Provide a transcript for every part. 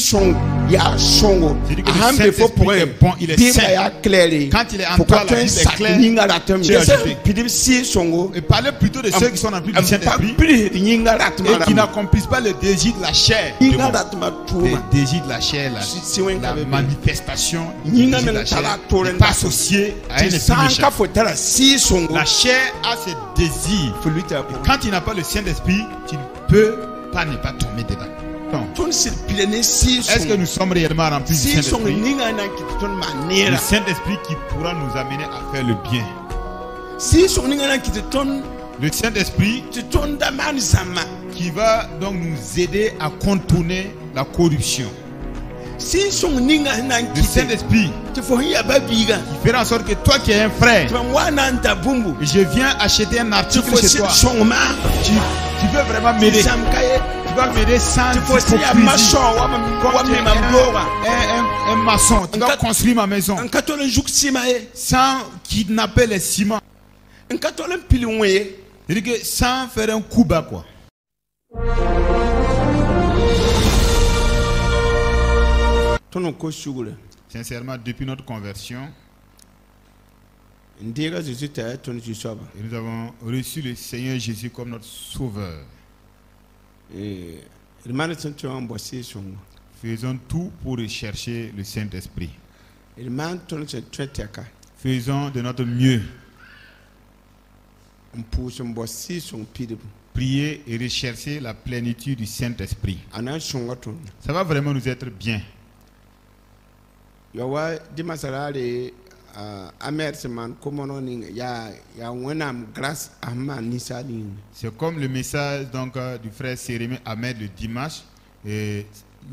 son ya songo Saint-Esprit est bon, il est saint. Quand il est en toi, la Bible est claire. Et parlez plutôt de ceux qui sont remplis du Saint-Esprit et qui n'accomplissent pas le désir de la chair. Le désir de la chair, la manifestation du désir de la chair n'est pas associé à un esprit méchant. La chair a ses désirs. Et quand il n'a pas le Saint-Esprit, tu ne peux pas ne pas tomber dedans. Est-ce que nous sommes réellement remplis du Saint-Esprit? Le Saint-Esprit qui pourra nous amener à faire le bien. Le Saint-Esprit qui va donc nous aider à contourner la corruption. Le Saint-Esprit qui fera en sorte que toi qui es un frère, je viens acheter un article chez toi, tu veux vraiment m'aider. Tu vas m'aider sans hypocrisie. Un maçon, tu vas construire ma maison sans kidnapper les ciments. C'est-à-dire que sans faire un coup bas, quoi. Sincèrement, depuis notre conversion, et nous avons reçu le Seigneur Jésus comme notre Sauveur. Faisons tout pour rechercher le Saint-Esprit. Faisons de notre mieux. Prier et rechercher la plénitude du Saint-Esprit. Ça va vraiment nous être bien. C'est comme le message donc, du frère Sérémé Ahmed le dimanche. Et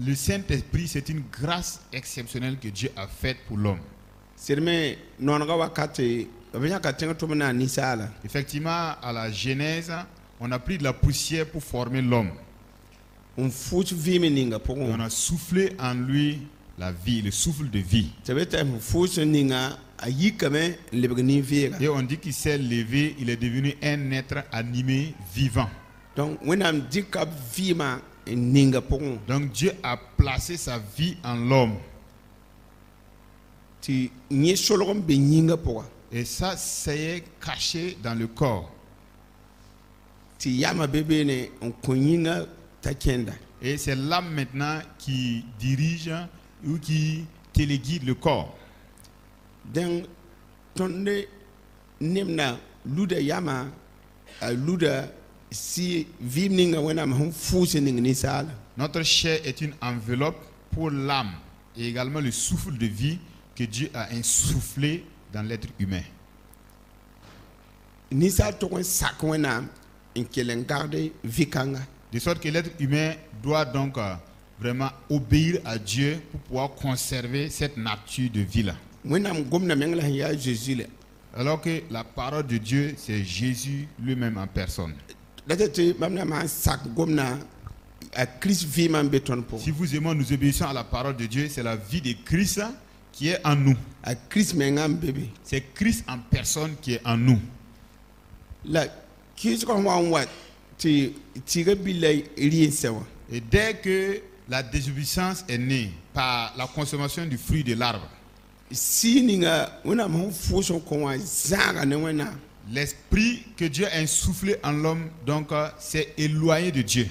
le Saint-Esprit, c'est une grâce exceptionnelle que Dieu a faite pour l'homme. Effectivement, à la Genèse, on a pris de la poussière pour former l'homme. On a soufflé en lui la vie, le souffle de vie. Et on dit qu'il s'est levé, il est devenu un être animé, vivant. Donc Dieu a placé sa vie en l'homme. Et ça, c'est caché dans le corps. Et c'est l'âme maintenant qui dirige ou qui téléguide le corps. Notre chair est une enveloppe pour l'âme et également le souffle de vie que Dieu a insufflé dans l'être humain. De sorte que l'être humain doit donc vraiment obéir à Dieu pour pouvoir conserver cette nature de vie-là. Alors que la parole de Dieu, c'est Jésus lui-même en personne. Si vous et moi nous obéissons à la parole de Dieu, c'est la vie de Christ qui est en nous. C'est Christ en personne qui est en nous. Et dès que la désobéissance est née par la consommation du fruit de l'arbre, l'esprit que Dieu a insufflé en l'homme donc s'est éloigné de Dieu.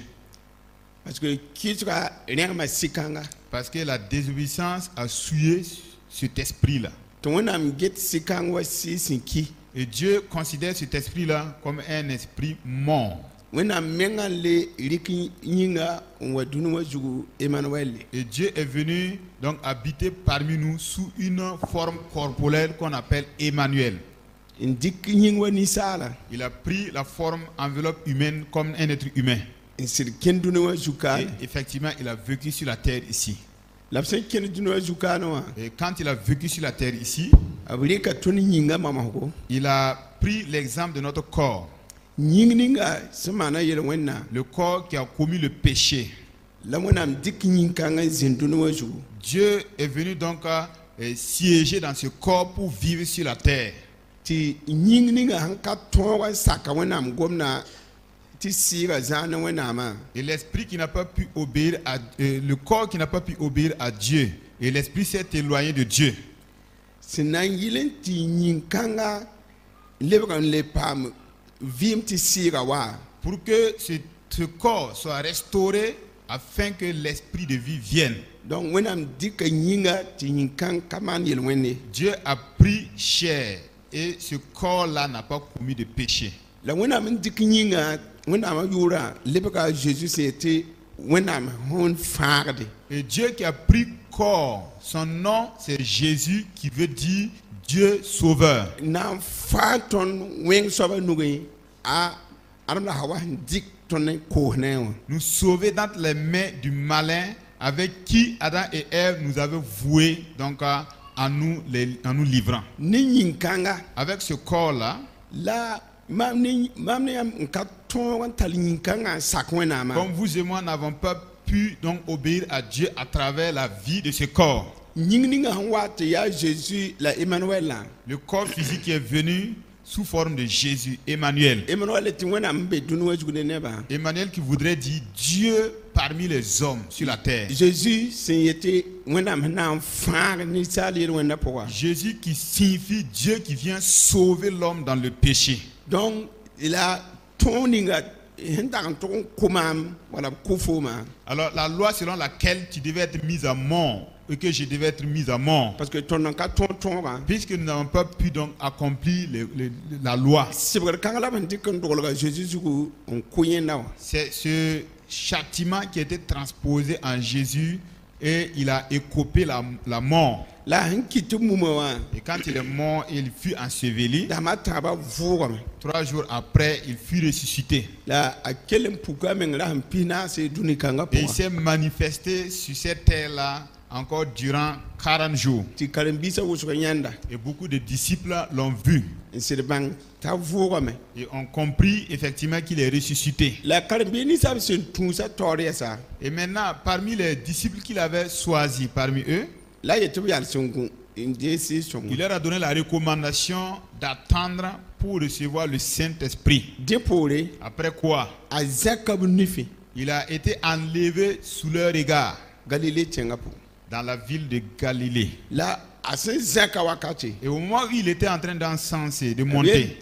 Parce que la désobéissance a souillé cet esprit-là. Et Dieu considère cet esprit-là comme un esprit mort. Et Dieu est venu donc habiter parmi nous sous une forme corporelle qu'on appelle Emmanuel. Il a pris la forme enveloppe humaine comme un être humain. Et effectivement, il a vécu sur la terre ici. Et quand il a vécu sur la terre ici, il a pris l'exemple de notre corps. Le corps qui a commis le péché. Dieu est venu donc siéger dans ce corps pour vivre sur la terre. Et l'esprit qui n'a pas pu obéir à le corps qui n'a pas pu obéir à Dieu. Et l'esprit s'est éloigné de Dieu. Pour que ce corps soit restauré afin que l'esprit de vie vienne. Donc, Dieu a pris chair et ce corps-là n'a pas commis de péché. Et Dieu qui a pris corps, son nom c'est Jésus qui veut dire Dieu sauveur. Nous sauver dans les mains du malin avec qui Adam et Ève nous avaient voué donc en nous livrant. Avec ce corps-là, comme vous et moi n'avons pas pu donc obéir à Dieu à travers la vie de ce corps. Le corps physique qui est venu sous forme de Jésus, Emmanuel. Emmanuel qui voudrait dire Dieu parmi les hommes sur la terre. Jésus qui signifie Dieu qui vient sauver l'homme dans le péché. Donc, il a alors la loi selon laquelle tu devais être mis à mort et que je devais être mis à mort. Parce que puisque nous n'avons pas pu donc accomplir la loi. C'est ce châtiment qui a été transposé en Jésus et il a écopé la mort. Et quand il est mort, il fut enseveli. 3 jours après, il fut ressuscité. Et il s'est manifesté sur cette terre-là encore durant 40 jours. Et beaucoup de disciples l'ont vu. Et ont compris effectivement qu'il est ressuscité. Et maintenant, parmi les disciples qu'il avait choisis, parmi eux, il leur a donné la recommandation d'attendre pour recevoir le Saint-Esprit. Après quoi, il a été enlevé sous leur regard dans la ville de Galilée. Et au moment où il était en train d'encenser, de monter,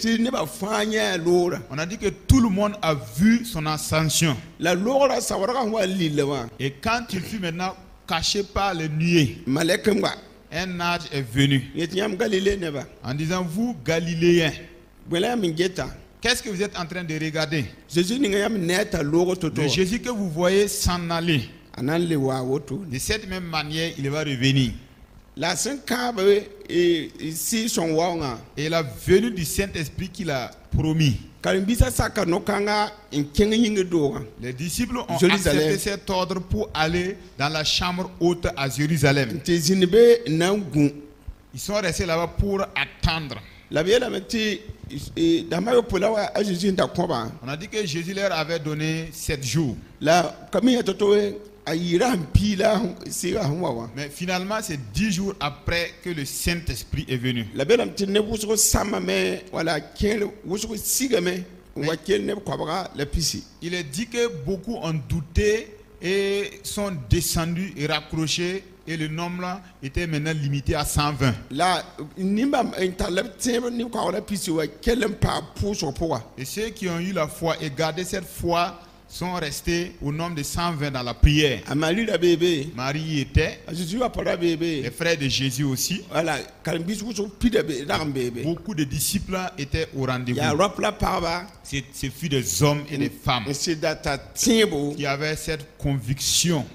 on a dit que tout le monde a vu son ascension. Et quand il fut maintenant caché par les nuées, un âge est venu en disant, vous Galiléens, qu'est-ce que vous êtes en train de regarder? Le Jésus que vous voyez s'en aller, de cette même manière il va revenir. Et la venue du Saint-Esprit qu'il a promis. Les disciples ont accepté cet ordre pour aller dans la chambre haute à Jérusalem. Ils sont restés là-bas pour attendre. On a dit que Jésus leur avait donné 7 jours. Mais finalement, c'est 10 jours après que le Saint-Esprit est venu. Il est dit que beaucoup ont douté et sont descendus et raccrochés. Et le nombre là était maintenant limité à 120. Et ceux qui ont eu la foi et gardé cette foi sont restés au nombre de 120 dans la prière. Marie y était. Les frères de Jésus aussi. Beaucoup de disciples étaient au rendez-vous. Ce fut des hommes et des femmes qui avaient cette conviction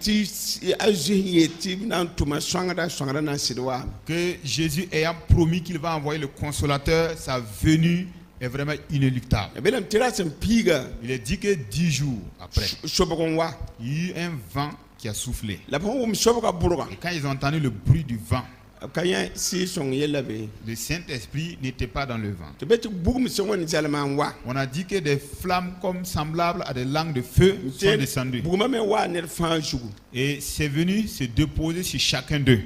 que Jésus ayant promis qu'il va envoyer le consolateur, sa venue est vraiment inéluctable. Il est dit que 10 jours après, il y a eu un vent qui a soufflé. Et quand ils ont entendu le bruit du vent, le Saint-Esprit n'était pas dans le vent. On a dit que des flammes comme semblables à des langues de feu sont descendues. Et c'est venu se déposer sur chacun d'eux.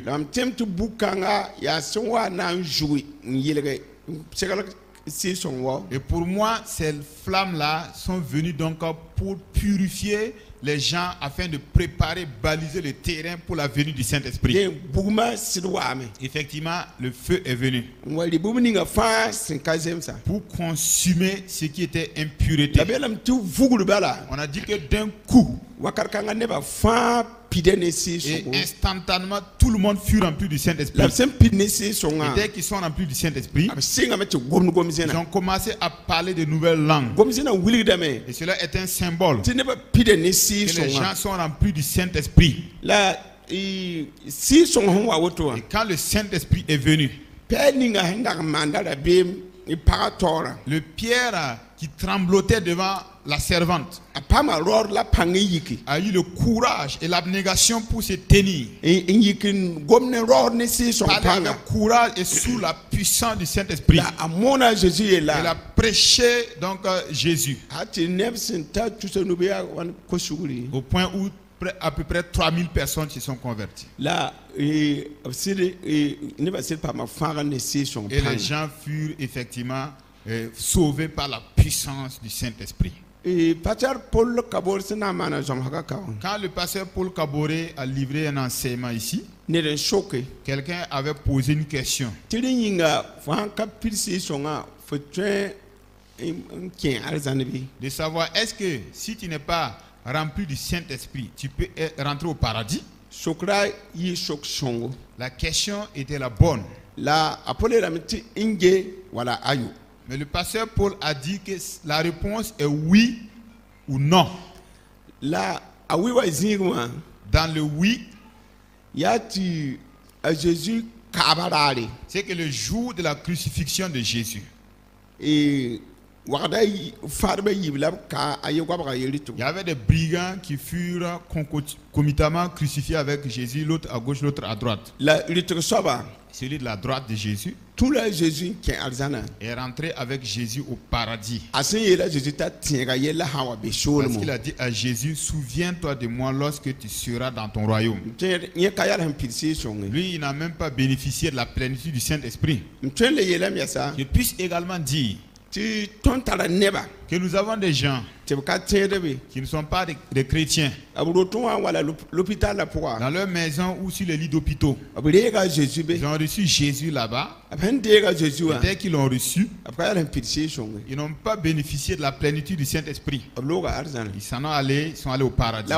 Et pour moi, ces flammes-là sont venues donc pour purifier les gens afin de préparer, baliser le terrain pour la venue du Saint-Esprit. Effectivement, le feu est venu pour consumer ce qui était impureté. On a dit que d'un coup, et instantanément, tout le monde fut rempli du Saint-Esprit. Et dès qu'ils sont remplis du Saint-Esprit, ils ont commencé à parler de nouvelles langues. Et cela est un symbole que les gens sont remplis du Saint-Esprit. Et quand le Saint-Esprit est venu, le Pierre qui tremblotait devant la servante a eu le courage et l'abnégation pour se tenir. Parler avec courage et sous la puissance du Saint-Esprit. Il a prêché donc Jésus. Au point où à peu près 3000 personnes se sont converties. Et les gens furent effectivement sauvés par la puissance du Saint-Esprit. Quand le pasteur Paul Kaboré a livré un enseignement ici, quelqu'un avait posé une question. De savoir, est-ce que si tu n'es pas rempli du Saint-Esprit, tu peux rentrer au paradis? La question était la bonne. Mais le pasteur Paul a dit que la réponse est oui ou non. Dans le oui, c'est que le jour de la crucifixion de Jésus, il y avait des brigands qui furent concomitamment crucifiés avec Jésus, l'autre à gauche, l'autre à droite. Celui de la droite de Jésus est rentré avec Jésus au paradis. Parce qu'il a dit à Jésus, souviens-toi de moi lorsque tu seras dans ton royaume. Lui, il n'a même pas bénéficié de la plénitude du Saint-Esprit. Je puisse également dire que nous avons des gens qui ne sont pas des chrétiens dans leur maison ou sur les lits d'hôpitaux. Ils ont reçu Jésus là-bas. Et dès qu'ils l'ont reçu, ils n'ont pas bénéficié de la plénitude du Saint-Esprit. Ils sont allés au paradis.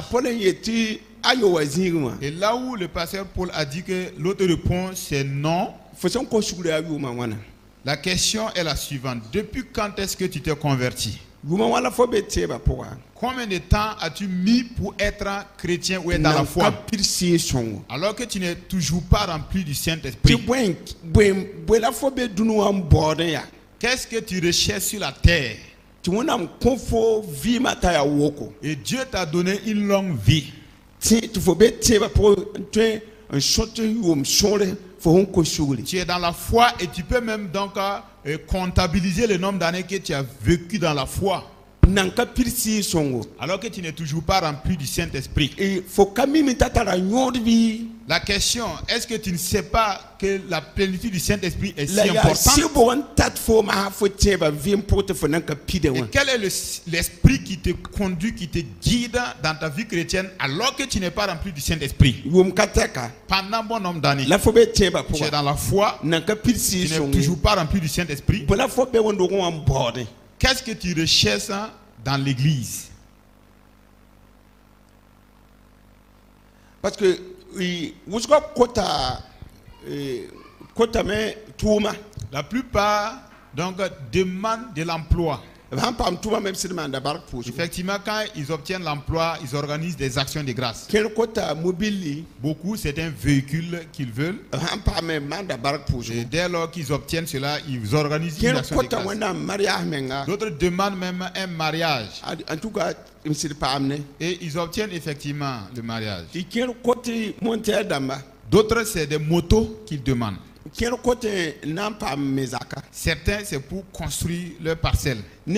Et là où le pasteur Paul a dit que l'autre réponse c'est non, la question est la suivante. Depuis quand est-ce que tu t'es converti? Combien de temps as-tu mis pour être chrétien ou être dans la foi? Alors que tu n'es toujours pas rempli du Saint-Esprit. Qu'est-ce que tu recherches sur la terre? Et Dieu t'a donné une longue vie. Tu es dans la foi et tu peux même donc comptabiliser le nombre d'années que tu as vécu dans la foi. Alors que tu n'es toujours pas rempli du Saint-Esprit. La question, est-ce que tu ne sais pas que la plénitude du Saint-Esprit est si importante? Et quel est l'esprit qui te conduit, qui te guide dans ta vie chrétienne alors que tu n'es pas rempli du Saint-Esprit? Pendant bon nombre d'années, tu es dans la foi, tu n'es toujours pas rempli du Saint-Esprit. Qu'est-ce que tu recherches dans l'église? Parce que la plupart donc demandent de l'emploi. Effectivement, quand ils obtiennent l'emploi, ils organisent des actions de grâce. Beaucoup, c'est un véhicule qu'ils veulent. Et dès lors qu'ils obtiennent cela, ils organisent une action de grâce. D'autres demandent même un mariage. Et ils obtiennent effectivement le mariage. D'autres, c'est des motos qu'ils demandent. Certains, c'est pour construire leur parcelle. Où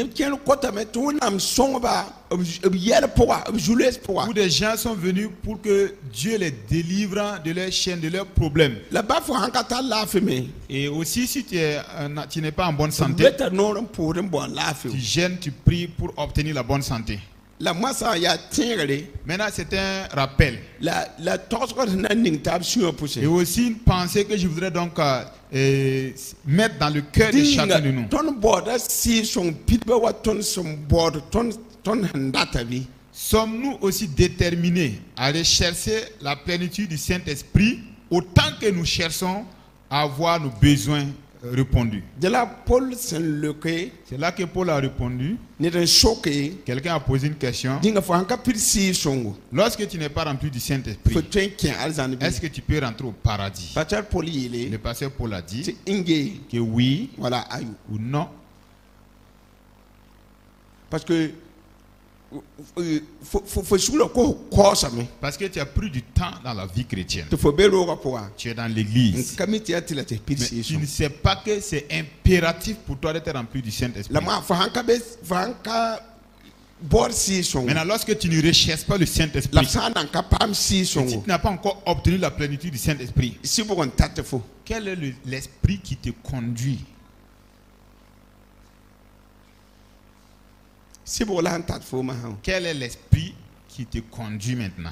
des gens sont venus pour que Dieu les délivre de leurs chaînes, de leurs problèmes. Et aussi, si tu n'es pas en bonne santé, tu gênes, tu pries pour obtenir la bonne santé. Maintenant, c'est un rappel. Et aussi une pensée que je voudrais donc mettre dans le cœur de chacun de nous. Sommes-nous aussi déterminés à rechercher la plénitude du Saint-Esprit autant que nous cherchons à avoir nos besoins répondus? C'est là que Paul a répondu. Quelqu'un a posé une question. Lorsque tu n'es pas rempli du Saint-Esprit, est-ce que tu peux rentrer au paradis? Le pasteur Paul a dit que oui ou non. Parce que parce que tu as pris du temps dans la vie chrétienne. Tu es dans l'église. Mais tu ne sais pas que c'est impératif pour toi d'être rempli du Saint-Esprit. Maintenant, lorsque tu ne recherches pas le Saint-Esprit, si tu n'as pas encore obtenu la plénitude du Saint-Esprit, quel est l'esprit qui te conduit? Quel est l'esprit qui te conduit maintenant?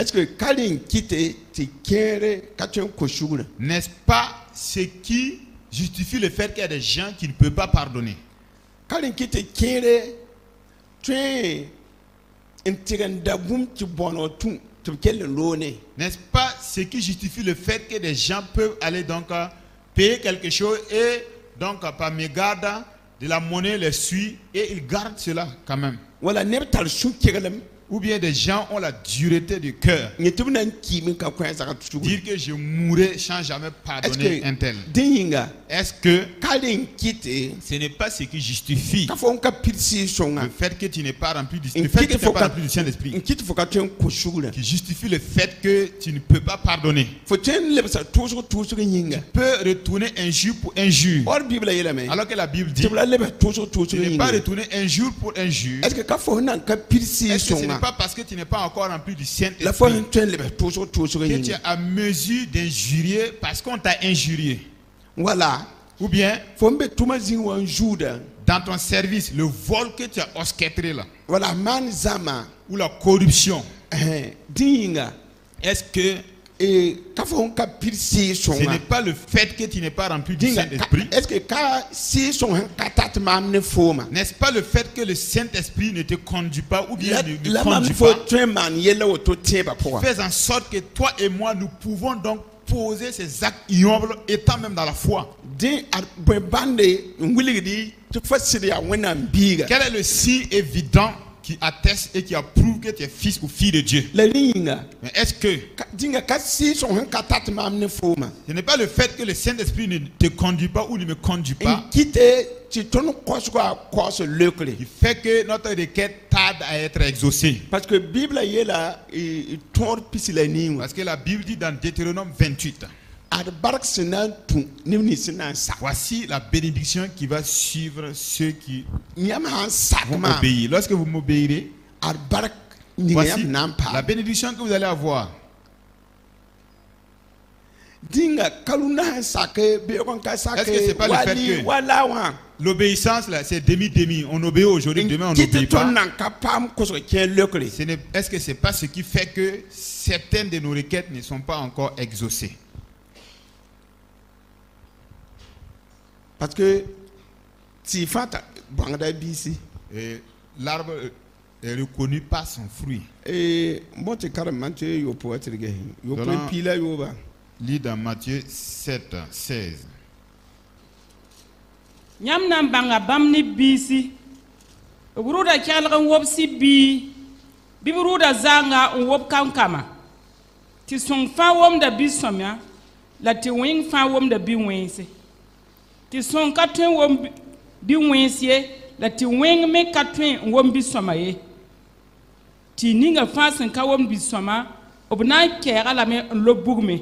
N'est-ce pas ce qui justifie le fait qu'il y a des gens qui ne peuvent pas pardonner? N'est-ce pas ce qui justifie le fait que des gens peuvent aller donc payer quelque chose et donc par mégarde de la monnaie les suit et ils gardent cela quand même? Ou bien des gens ont la dureté du cœur. Dire que je mourrai sans jamais pardonner un tel. Est-ce que ce n'est pas ce qui justifie le fait que tu n'es pas rempli du Saint-Esprit, qui justifie le fait que tu ne peux pas pardonner? Tu peux retourner un jour pour un jour. Alors que la Bible dit tu n'es pas retourné un jour pour un jour. Est-ce que ce n'est pas parce que tu n'es pas encore rempli du Saint-Esprit que tu es à mesure d'injurier parce qu'on t'a injurié? Voilà. Ou bien dans ton service, le vol que tu as orchestré là, ou la corruption, est-ce que ce n'est pas le fait que tu n'es pas rempli du Saint-Esprit? N'est-ce pas le fait que le Saint-Esprit ne te conduit pas ou bien ne conduit pas? Fais en sorte que toi et moi, nous pouvons donc poser ces actes ignobles étant même dans la foi. Quel est le signe évident qui atteste et qui approuve que tu es fils ou fille de Dieu? Mais est-ce que ce n'est pas le fait que le Saint-Esprit ne te conduit pas ou ne me conduit pas qui fait que notre requête tarde à être exaucée? Parce que la Bible dit dans Deutéronome 28, voici la bénédiction qui va suivre ceux qui vont obéir. Lorsque vous m'obéirez, voici la bénédiction que vous allez avoir. Est-ce que c'est pas le fait que l'obéissance là, c'est demi-demi? On obéit aujourd'hui, demain on n'obéit pas. Est-ce que c'est pas ce qui fait que certaines de nos requêtes ne sont pas encore exaucées? Parce que l'arbre est reconnu par son fruit. Lis dans Matthieu 7, 16. Nyam nan banga bamni bisi buruda kyalgan wobsi bi buruda zanga wob kankama ti son fa wom da bisomya la ti wing fa wom da bi wense ti son katwen wom bi wense la ti wing me katwen wom bisomaye ti ninga fa sen ka wom bisoma obna kera la me lobugme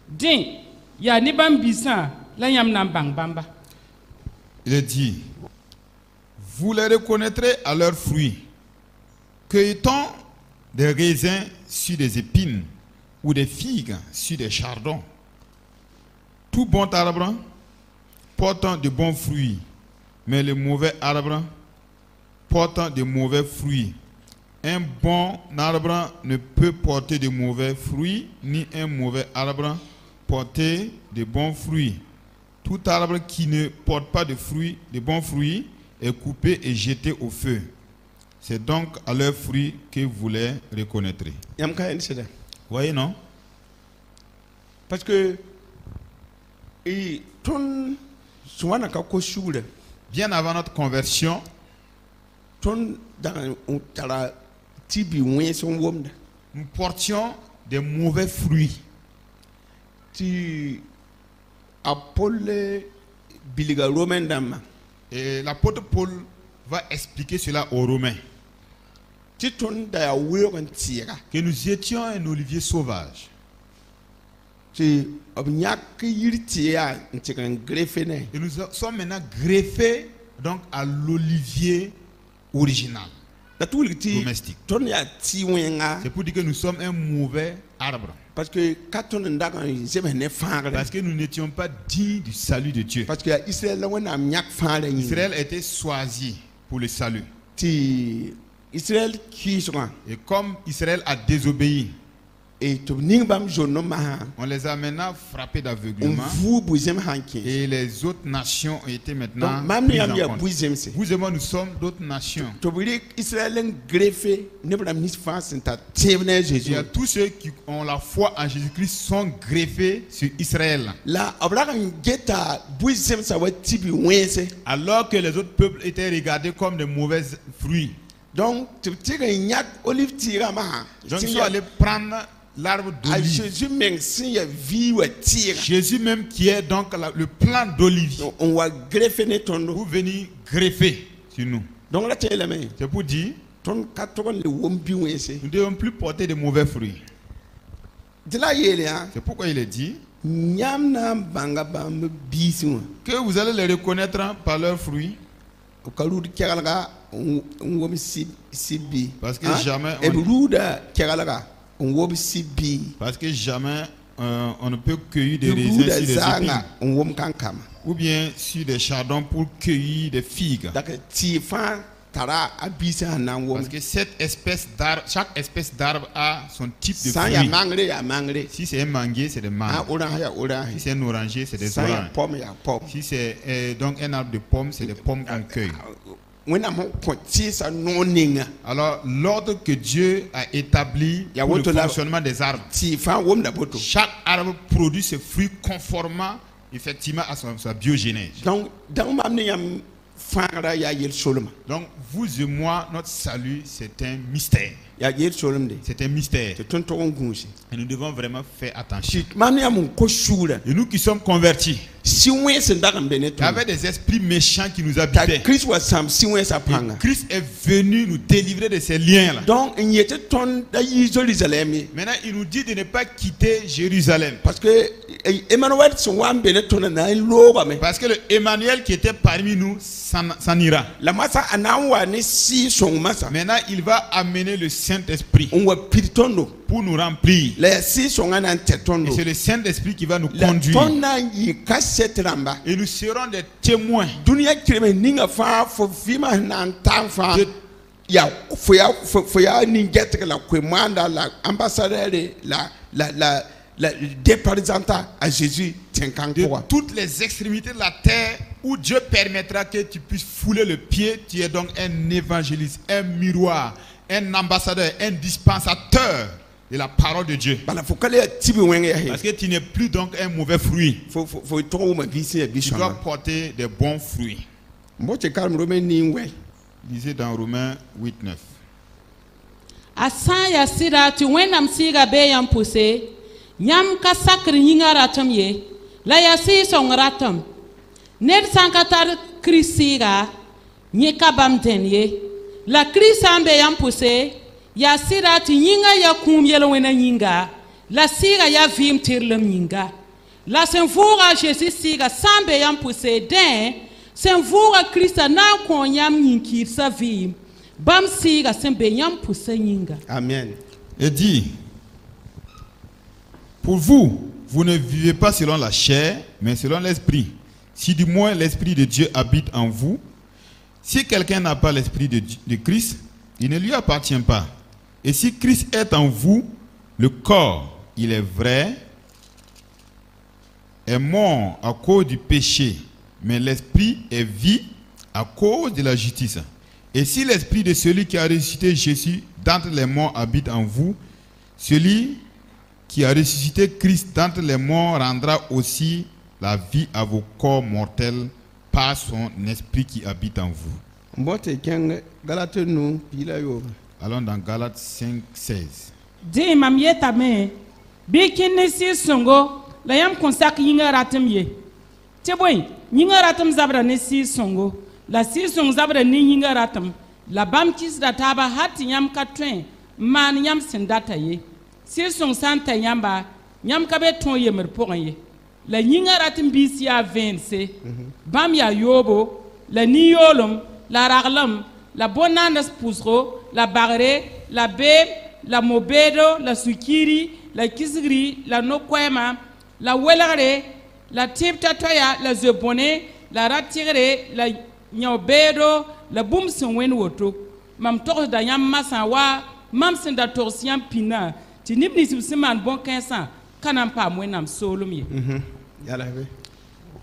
din ya ni ban bisa la yãmb na n bãng bãmba. Il est dit, vous les reconnaîtrez à leurs fruits. Cueille-t-on des raisins sur des épines ou des figues sur des chardons? Tout bon arbre portant de bons fruits, mais le mauvais arbre portant de mauvais fruits. Un bon arbre ne peut porter de mauvais fruits, ni un mauvais arbre porter de bons fruits. Tout arbre qui ne porte pas de fruits, de bons fruits, est coupé et jeté au feu. C'est donc à leurs fruits que vous les reconnaîtrez. Voyez, non? Parce que bien avant notre conversion, nous portions des mauvais fruits. Et l'apôtre Paul va expliquer cela aux Romains. Que nous étions un olivier sauvage. Et nous sommes maintenant greffés donc à l'olivier original, domestique. C'est pour dire que nous sommes un mauvais arbre. Parce que nous n'étions pas dignes du salut de Dieu. Parce que Israël a été choisi pour le salut. Et comme Israël a désobéi, on les a maintenant frappés d'aveuglement. Et les autres nations ont été maintenant prises en compte. Vous et moi, nous sommes d'autres nations. Il y a tous ceux qui ont la foi en Jésus-Christ sont greffés sur Israël. Alors que les autres peuples étaient regardés comme de mauvais fruits. Donc, ils sont allés prendre l'arbre d'olive. Jésus même qui est donc le plant d'olive. Vous venez greffer sur nous. C'est pour dire nous ne devons plus porter de mauvais fruits. C'est pourquoi il est dit que vous allez les reconnaître par leurs fruits. Parce que jamais on ne peut cueillir des raisins sur des épines ou bien sur des chardons pour cueillir des figues. Parce que chaque espèce d'arbre a son type de fruit. Si c'est un manguier, c'est des mangues. Si c'est un oranger, c'est des oranges. Si c'est donc un arbre de pommes, c'est des pommes qu'on cueille. Alors, l'ordre que Dieu a établi pour le fonctionnement des arbres, chaque arbre produit ses fruits conformément effectivement à sa biogénèse. Donc, vous et moi, notre salut, c'est un mystère. C'est un mystère. Et nous devons vraiment faire attention. Et nous qui sommes convertis, il y avait des esprits méchants qui nous habitaient. Christ est venu nous délivrer de ces liens-là. Maintenant, il nous dit de ne pas quitter Jérusalem. Parce que le Emmanuel qui était parmi nous s'en ira. Maintenant, il va amener le Saint-Esprit pour nous remplir. Et c'est le Saint-Esprit qui va nous conduire. Et nous serons des témoins de toutes les extrémités de la terre où Dieu permettra que tu puisses fouler le pied. Tu es donc un évangéliste, un miroir, un ambassadeur, un dispensateur de la parole de Dieu. Parce que tu n'es plus donc un mauvais fruit. Tu dois porter des bons fruits. Lisez dans Romains 8:9. Asaya sira tu wenam siga be yam poussé nyam ka sakri nyinga ratam ye la ya si song ratam ned sankatar krisiga nye kabam denye la krisambe yam poussé ya sira tu nyinga ya kum yelo wena nyinga la siga ya vim tirlem nyinga La sen vura Jésus siga sambe yam pousse den sen vura Christa na kon yam nyinki sa vie bam siga sen be yam pousse nyinga. Amen. Et dit, pour vous, vous ne vivez pas selon la chair, mais selon l'esprit. Si du moins l'esprit de Dieu habite en vous, si quelqu'un n'a pas l'esprit de Christ, il ne lui appartient pas. Et si Christ est en vous, le corps, il est vrai, est mort à cause du péché, mais l'esprit est vie à cause de la justice. Et si l'esprit de celui qui a ressuscité Jésus d'entre les morts habite en vous, celui qui a ressuscité Christ d'entre les morts rendra aussi la vie à vos corps mortels par son esprit qui habite en vous. Allons dans Galates 5, 16. Di mam yetame bikin ne si songo la yam konsak yinga ratem ye. Te boy yinga ratem zabra ne si songo la si song zabra ni yinga ratem la bam kis da taba hat yam katwen man yam sendata ye. Si song santa yamba yam kabe ton ye mer pour ye. La yinga ratem bisi a 20 bam ya yobo la ni yolom la raglam la bonanda spusro la barre la beb la mobedo, la sukiri, la kisgri, la nokwema, la welare, la tiptatoya, la zebone, la ratire, la nyobedo, la boumson wenwoto. Mam tor da yam masawa, mam sen da torsiam pina. Ti nibni siman bon 1500, kanam pa mwenam solomie.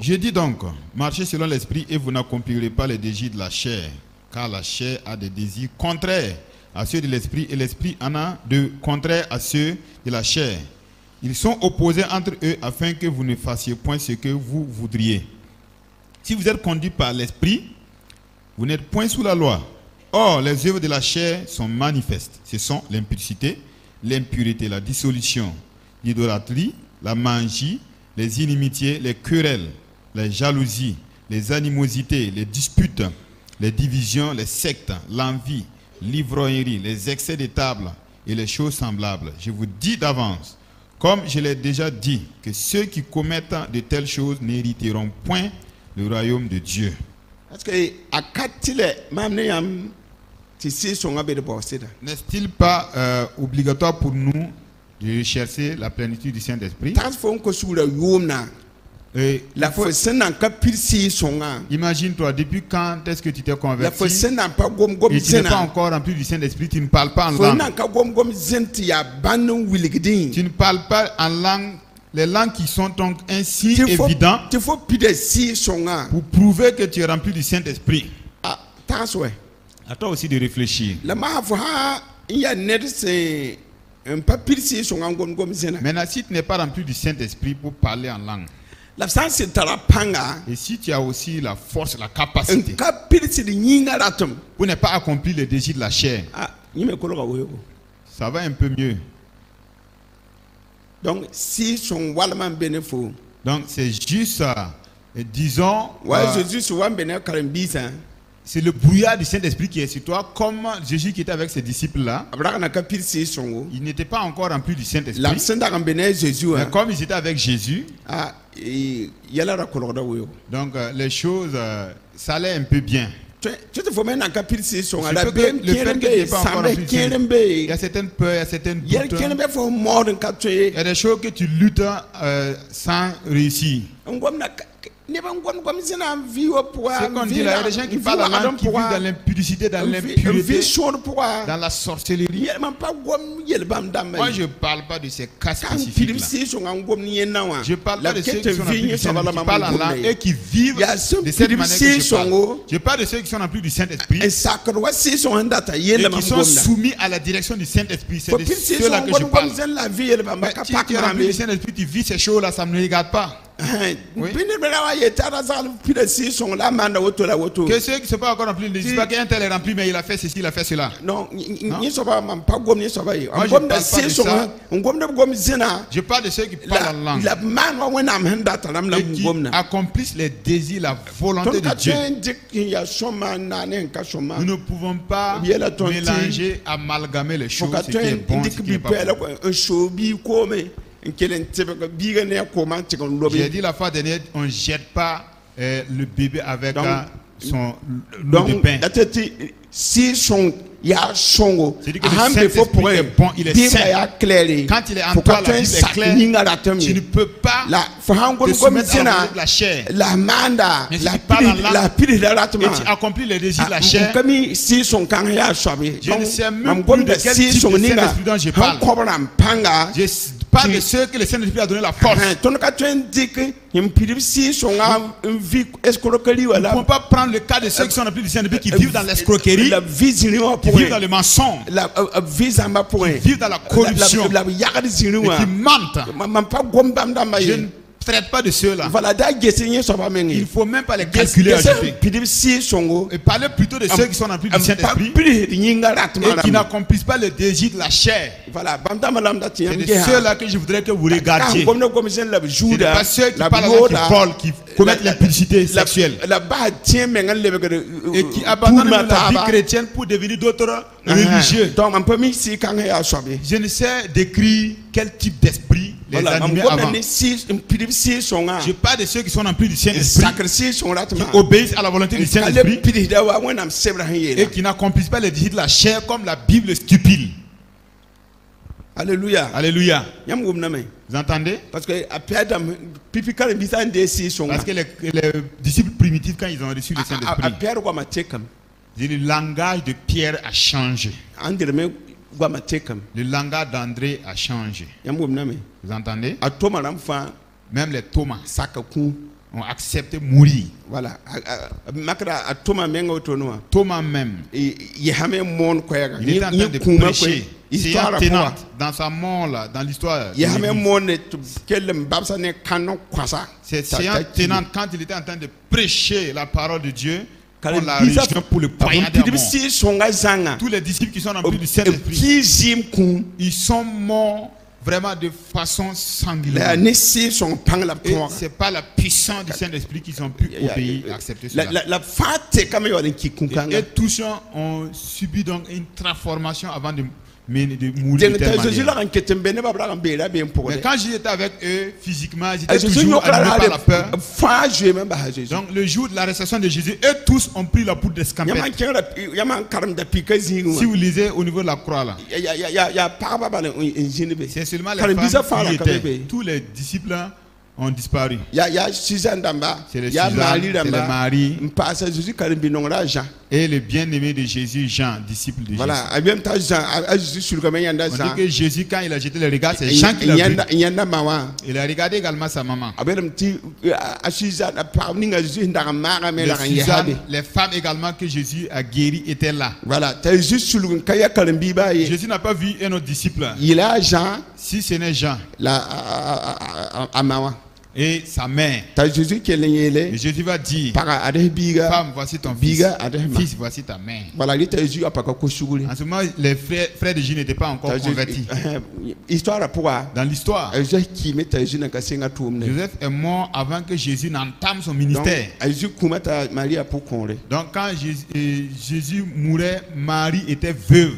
Je dis donc, marchez selon l'esprit et vous n'accomplirez pas les désirs de la chair, car la chair a des désirs contraires à ceux de l'esprit et l'esprit en a de contraires à ceux de la chair. Ils sont opposés entre eux afin que vous ne fassiez point ce que vous voudriez. Si vous êtes conduit par l'esprit, vous n'êtes point sous la loi. Or, les œuvres de la chair sont manifestes. Ce sont l'impudicité, l'impureté, la dissolution, l'idolâtrie, la magie, les inimitiés, les querelles, les jalousies, les animosités, les disputes, les divisions, les sectes, l'envie, l'ivrognerie, les excès de table et les choses semblables. Je vous dis d'avance, comme je l'ai déjà dit, que ceux qui commettent de telles choses n'hériteront point le royaume de Dieu. N'est-il pas obligatoire pour nous de rechercher la plénitude du Saint-Esprit? Imagine-toi, depuis quand est-ce que tu t'es converti et tu n'es pas encore rempli du Saint-Esprit, tu ne parles pas en langue. Tu ne parles pas en langue, les langues qui sont donc ainsi évidentes pour prouver que tu es rempli du Saint-Esprit. À toi aussi de réfléchir. Maintenant, si tu n'es pas rempli du Saint-Esprit pour parler en langue, et si tu as aussi la force, la capacité pour ne pas accomplir les désirs de la chair, ça va un peu mieux. Donc c'est juste, disons, c'est le brouillard du Saint-Esprit qui est sur toi, comme Jésus qui était avec ses disciples-là. Il n'était pas encore rempli du Saint-Esprit. Mais comme ils étaient avec Jésus, donc les choses, ça allait un peu bien. Le fait que tu n'es pas encore rempli du Saint-Esprit, il y a certaines peurs, il y a certaines doutes. Il y a des choses que tu luttes sans réussir. C'est qu'on dit là, il y a des gens qui parlent en langue, qui vivent dans l'impudicité, dans l'impureté, dans la sorcellerie. Moi, je ne parle pas de ces cas spécifiques-là. Je ne parle pas de ceux qui sont remplis du Saint-Esprit, qui parlent en langue et qui vivent de cette manière que je parle. Je parle de ceux qui sont remplis du Saint-Esprit et qui sont soumis à la direction du Saint-Esprit. C'est de ceux-là que je parle. Mais si tu es rempli du Saint-Esprit, tu vis ces choses-là, ça ne me regarde pas. Oui. Que ceux qui ne sont pas encore remplis ne disent pas qu'un tel est rempli, mais il a fait ceci, il a fait cela. Non. Moi, je parle pas de ça. Je parle de ceux qui parlent en langue et qui accomplissent les désirs, la volonté de Dieu. Nous ne pouvons pas mélanger, amalgamer les choses, ce qui est bon, ce qui n'est pas bon. J'ai dit la fois dernière, on ne jette pas le bébé avec son l'eau de donc pain. si son ya songo C'est-à-dire que le Saint-Esprit est bon, il est saint. Quand il est en toi, la Bible est claire. Tu ne peux pas te soumettre à la volonté de la chair. Mais si tu parles en langue et tu accomplis les désirs de la chair, je ne sais même plus de quel type de Saint-Esprit dont je parle. Je parle de ceux que le Saint-Esprit a donné la force. Nous ne pouvons pas prendre le cas de ceux qui sont remplis du Saint-Esprit, qui vivent dans l'escroquerie, qui vivent dans le mensonge, qui vivent dans la corruption et qui mentent. Je ne traite pas de ceux-là. Il ne faut même pas les calculer. Et parler plutôt de ceux qui sont remplis du Saint-Esprit et qui n'accomplissent pas le désir de la chair. C'est de ceux-là que je voudrais que vous regardiez. Ce n'est pas ceux qui parlent, qui volent, qui commettent l'impudicité sexuelle et qui abandonnent la vie chrétienne pour devenir d'autres religieux. Je ne sais décrire quel type d'esprit les animés avant. Je parle de ceux qui sont remplis du Saint-Esprit, qui obéissent à la volonté du Saint-Esprit et qui n'accomplissent pas les désirs de la chair comme la Bible stipule. Alléluia. Alléluia. Vous entendez? Parce que les disciples primitifs, quand ils ont reçu le Saint-Esprit, le langage de Pierre a changé. Le langage d'André a changé. Vous entendez? Même les Thomas ont accepté de mourir. Voilà. Thomas même, il était en train de prêcher. C'est tenant dans sa mort là, dans l'histoire. C'est tenant quand il était en train de prêcher la parole de Dieu. On l'a rejeté pour le poignarder à mort. Tous les disciples qui sont remplis du Saint-Esprit, ils sont morts vraiment de façon sanguinaire. Et ce n'est pas la puissance du Saint-Esprit qu'ils ont pu obéir et accepter cela. Et tous ont subi donc une transformation avant de mourir de telle manière. Mais quand j'étais avec eux physiquement, j'étais toujours animé par la peur. Donc le jour de la résurrection de Jésus, eux tous ont pris la poudre d'escampette. Si vous lisez au niveau de la croix là, c'est seulement les femmes qui étaient. Tous les disciples ont disparu. C'est les maris et le bien-aimé de Jésus, Jean, disciple de Jésus. On dit que Jésus, quand il a jeté le regard, c'est Jean qui l'a vu. Il a regardé également sa maman. Les femmes également que Jésus a guéries étaient là. Jésus n'a pas vu un autre disciple. Si ce n'est Jean. Et sa mère. Et Jésus va dire, femme, voici ton fils. Fils, voici ta mère. En ce moment, les frères de Jésus n'étaient pas encore convertis. Dans l'histoire, Joseph est mort avant que Jésus n'entame son ministère. Donc quand Jésus mourait, Marie était veuve.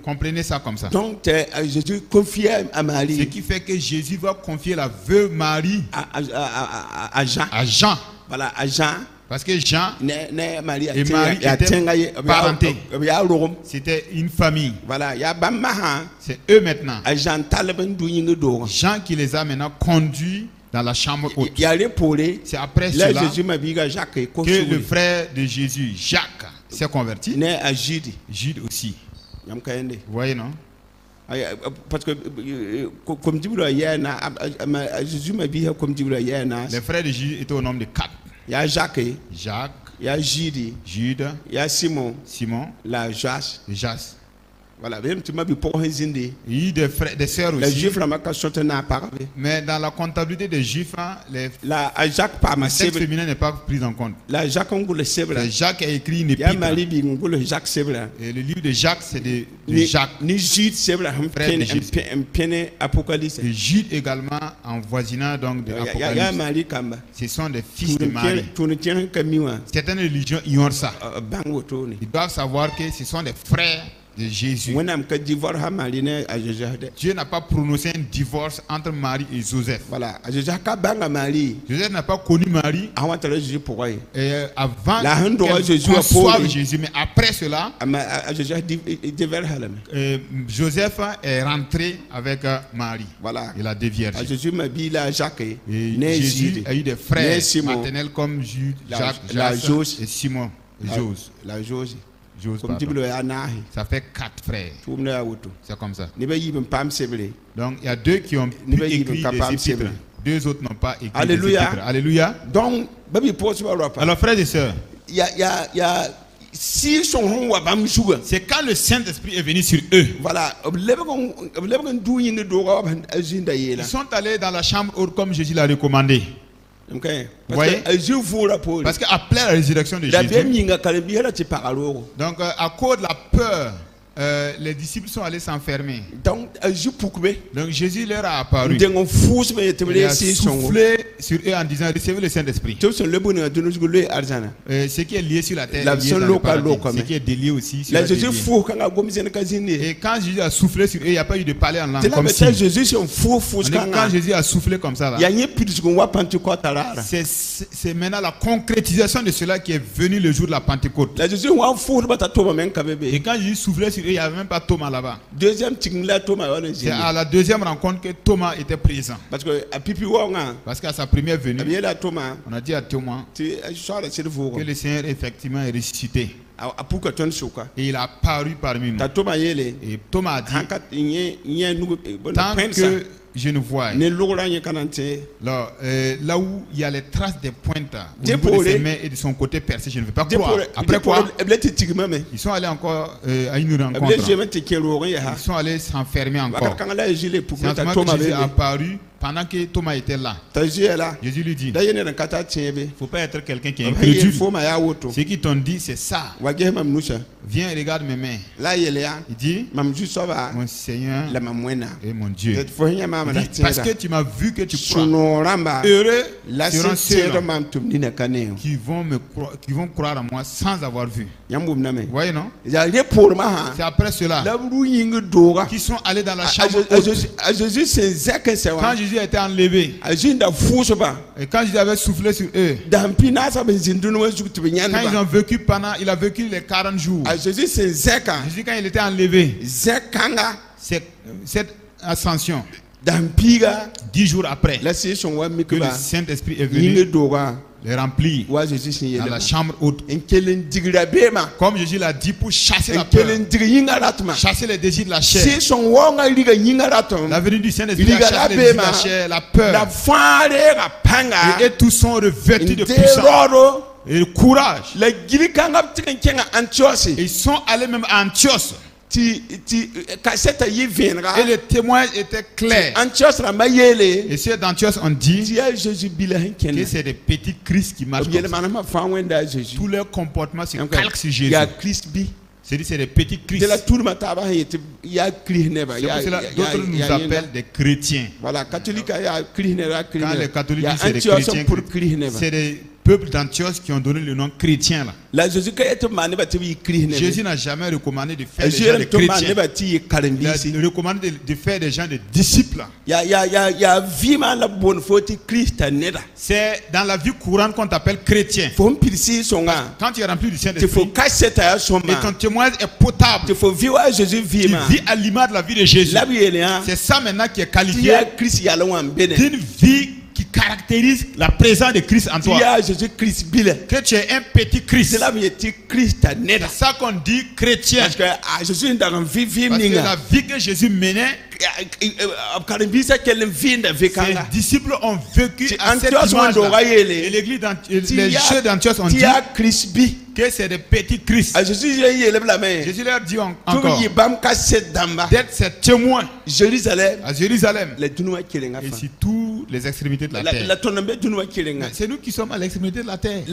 Comprenez ça comme ça. Donc Jésus confiait à Marie. Ce qui fait que Jésus va confier la veuve Marie à Jean. À Jean. Voilà, à Jean. Parce que Jean et Marie étaient parentés. C'était une famille. Voilà, c'est eux maintenant. Jean qui les a maintenant conduits dans la chambre haute. C'est après cela que le frère de Jésus, Jacques, s'est converti. Jude aussi. Vous voyez, non? Parce que comme dit les frères de Jésus étaient au nombre de 4. Il y a Jacques, il y a Jude, il y a Simon, la Jas. Voilà, il y a des sœurs aussi. Les Juifs, mais dans la comptabilité des Juifs, le sexe féminin n'est pas pris en compte. Jacques a écrit une épître. Et le livre de Jacques, c'est de Jacques. Et Jude également en voisinant donc de l'Apocalypse. Ce sont des fils de Marie. Certaines religions ignorent ça. Ils doivent savoir que ce sont des frères de Jésus. Dieu n'a pas prononcé un divorce entre Marie et Joseph. Voilà. Joseph n'a pas connu Marie avant qu'elle conçoive Jésus. Mais après cela, Joseph est rentré avec Marie. Voilà. Il a déviergé. Et Jésus a eu des frères maternels comme Jude, Jacques, et Simon. Ça fait 4 frères. C'est comme ça. Donc il y a 2 qui ont écrit des épîtres. 2 autres n'ont pas écrit. Alléluia. Des épîtres. Alléluia. Donc, alors frères et sœurs, c'est quand le Saint-Esprit est venu sur eux. Voilà. Ils sont allés dans la chambre haute comme Jésus l'a recommandé. Okay. Vous voyez? Parce qu'après la résurrection de Jésus, donc à cause de la peur, les disciples sont allés s'enfermer. Donc Jésus leur a apparu. Il a soufflé sur eux en disant recevez le Saint-Esprit. Ce qui est lié sur la terre, ce qui est délié aussi sur la terre. Et quand Jésus a soufflé sur eux, il n'y a pas eu de parler en langue comme si. Quand Jésus a soufflé comme ça, c'est maintenant la concrétisation de cela qui est venu le jour de la Pentecôte. Et quand Jésus soufflait sur eux, il n'y avait même pas Thomas là-bas. C'est à la deuxième rencontre que Thomas était présent. Parce qu'à sa première venue, on a dit à Thomas que le Seigneur effectivement est ressuscité. Et il a apparu parmi nous. Et Thomas a dit, tant que je ne vois là où il y a les traces des pointes au niveau de ses mains et de son côté percé, je ne veux pas croire. Après quoi, ils sont allés encore à une rencontre. Ils sont allés s'enfermer encore. C'est en ce moment que Jésus est apparu pendant que Thomas était là. Jésus lui dit, il ne faut pas être quelqu'un qui est incrédule. Ce qu'ils t'ont dit, c'est ça. Viens et regarde mes mains. Il dit, mon Seigneur et mon Dieu. Il dit, parce que tu m'as vu que tu crois. Heureux seront ceux-là qui vont croire à moi sans avoir vu. Vous voyez, non? C'est après cela qu'ils sont allés dans la chambre haute. Quand Jésus était enlevé, et quand Jésus avait soufflé sur eux, quand ils ont vécu il a vécu les 40 jours. Jésus, quand il était enlevé, cette ascension, 10 jours après, que le Saint-Esprit est venu les remplir dans la chambre haute. Comme Jésus l'a dit, pour chasser la peur, chasser les désirs de la chair. La venue du Saint-Esprit a chassé les désirs de la chair, la peur. Et tous sont revêtus de puissance et de courage. Ils sont allés même à Antioche. Et le témoignage était clair. Et ceux d'Antioche ont dit que c'est des petits Christ qui marchent comme ça. Tout leur comportement se calque sur Jésus. C'est des petits Christ. C'est pour cela d'autres nous appellent des chrétiens. Quand les catholiques disent c'est des chrétiens, c'est des peuples d'Antioche qui ont donné le nom chrétien là. Jésus n'a jamais recommandé de faire des gens de chrétiens. Il a recommandé de faire des gens de disciples. C'est dans la vie courante qu'on t'appelle chrétien. Quand tu es rempli du Saint-Esprit et ton témoignage est potable, tu vis à l'image de la vie de Jésus. C'est ça maintenant qui est qualifié d'une vie qui caractérise la présence de Christ en toi. Que tu es un petit Christ. C'est ça qu'on dit chrétien. Parce que la vie que Jésus menait, ses disciples ont vécu à cette image-là. Et l'église, les jeux d'Antioche ont dit que c'est des petits Christ. Jésus leur dit encore d'être ses témoins à Jérusalem et sur toutes les extrémités de la terre. C'est nous qui sommes à l'extrémité de la terre.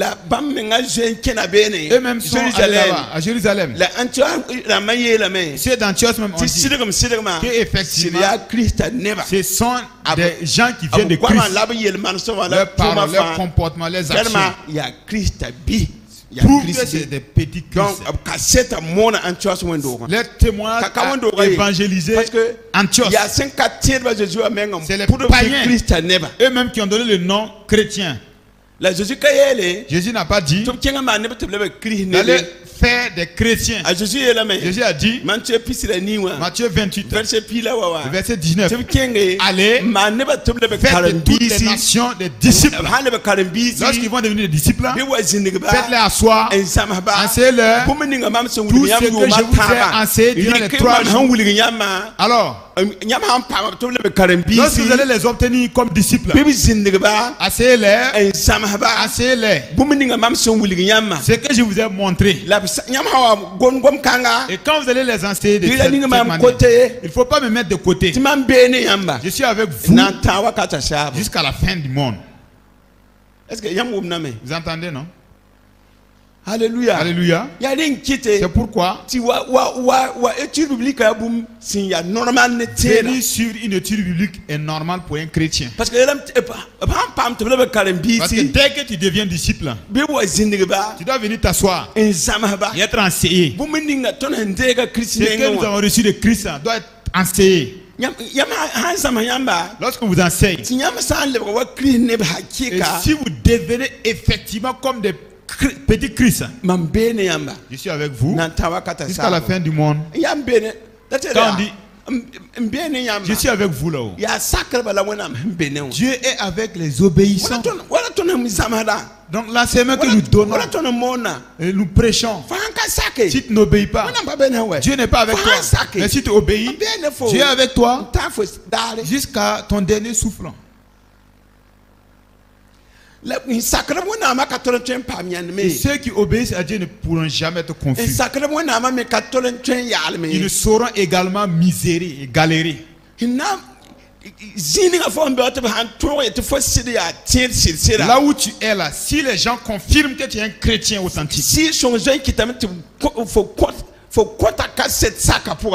Eux-mêmes sont allés là-bas, à Jérusalem. Ceux d'Antioche même ont dit que effectivement ce sont des gens qui viennent de Christ. Leur parole, leur comportement, leurs actions. prouve que c'est des petits Christ. Les témoins à évangéliser Antioche. C'est les païens, eux-mêmes qui ont donné le nom chrétien. Jésus n'a pas dit d'aller faire des chrétiens. Jésus a dit, Matthieu 28, verset 19, allez faire de toutes les nations des disciples. Lorsqu'ils vont devenir des disciples, faites-les asseoir, enseignez-leur tout ce que je vous ai enseigné durant les 3 jours. Alors, lorsque vous allez les obtenir comme disciples, asseyez-les, enseignez-les ce que je vous ai montré. Et quand vous allez les enseigner de cette manière, il ne faut pas me mettre de côté. Je suis avec vous jusqu'à la fin du monde. Vous entendez, non? Alléluia. Alléluia. C'est pourquoi venir suivre une étude biblique est normal pour un chrétien. Parce que dès que tu deviens disciple, tu dois venir t'asseoir et être enseigné. Ce que nous avons reçu de Christ doit être enseigné. Lorsque vous enseignez, et si vous devenez effectivement comme des petit Christ, je suis avec vous jusqu'à la fin du monde. Quand on dit je suis avec vous là-haut, Dieu est avec les obéissants. Donc l'enseignement que nous donnons et nous prêchons, si tu n'obéis pas, Dieu n'est pas avec toi. Mais si tu obéis, Dieu est avec toi jusqu'à ton dernier souffle. Et ceux qui obéissent à Dieu ne pourront jamais être confus. Ils ne sauront également misérer et galérer. Là où tu es là, si les gens confirment que tu es un chrétien authentique,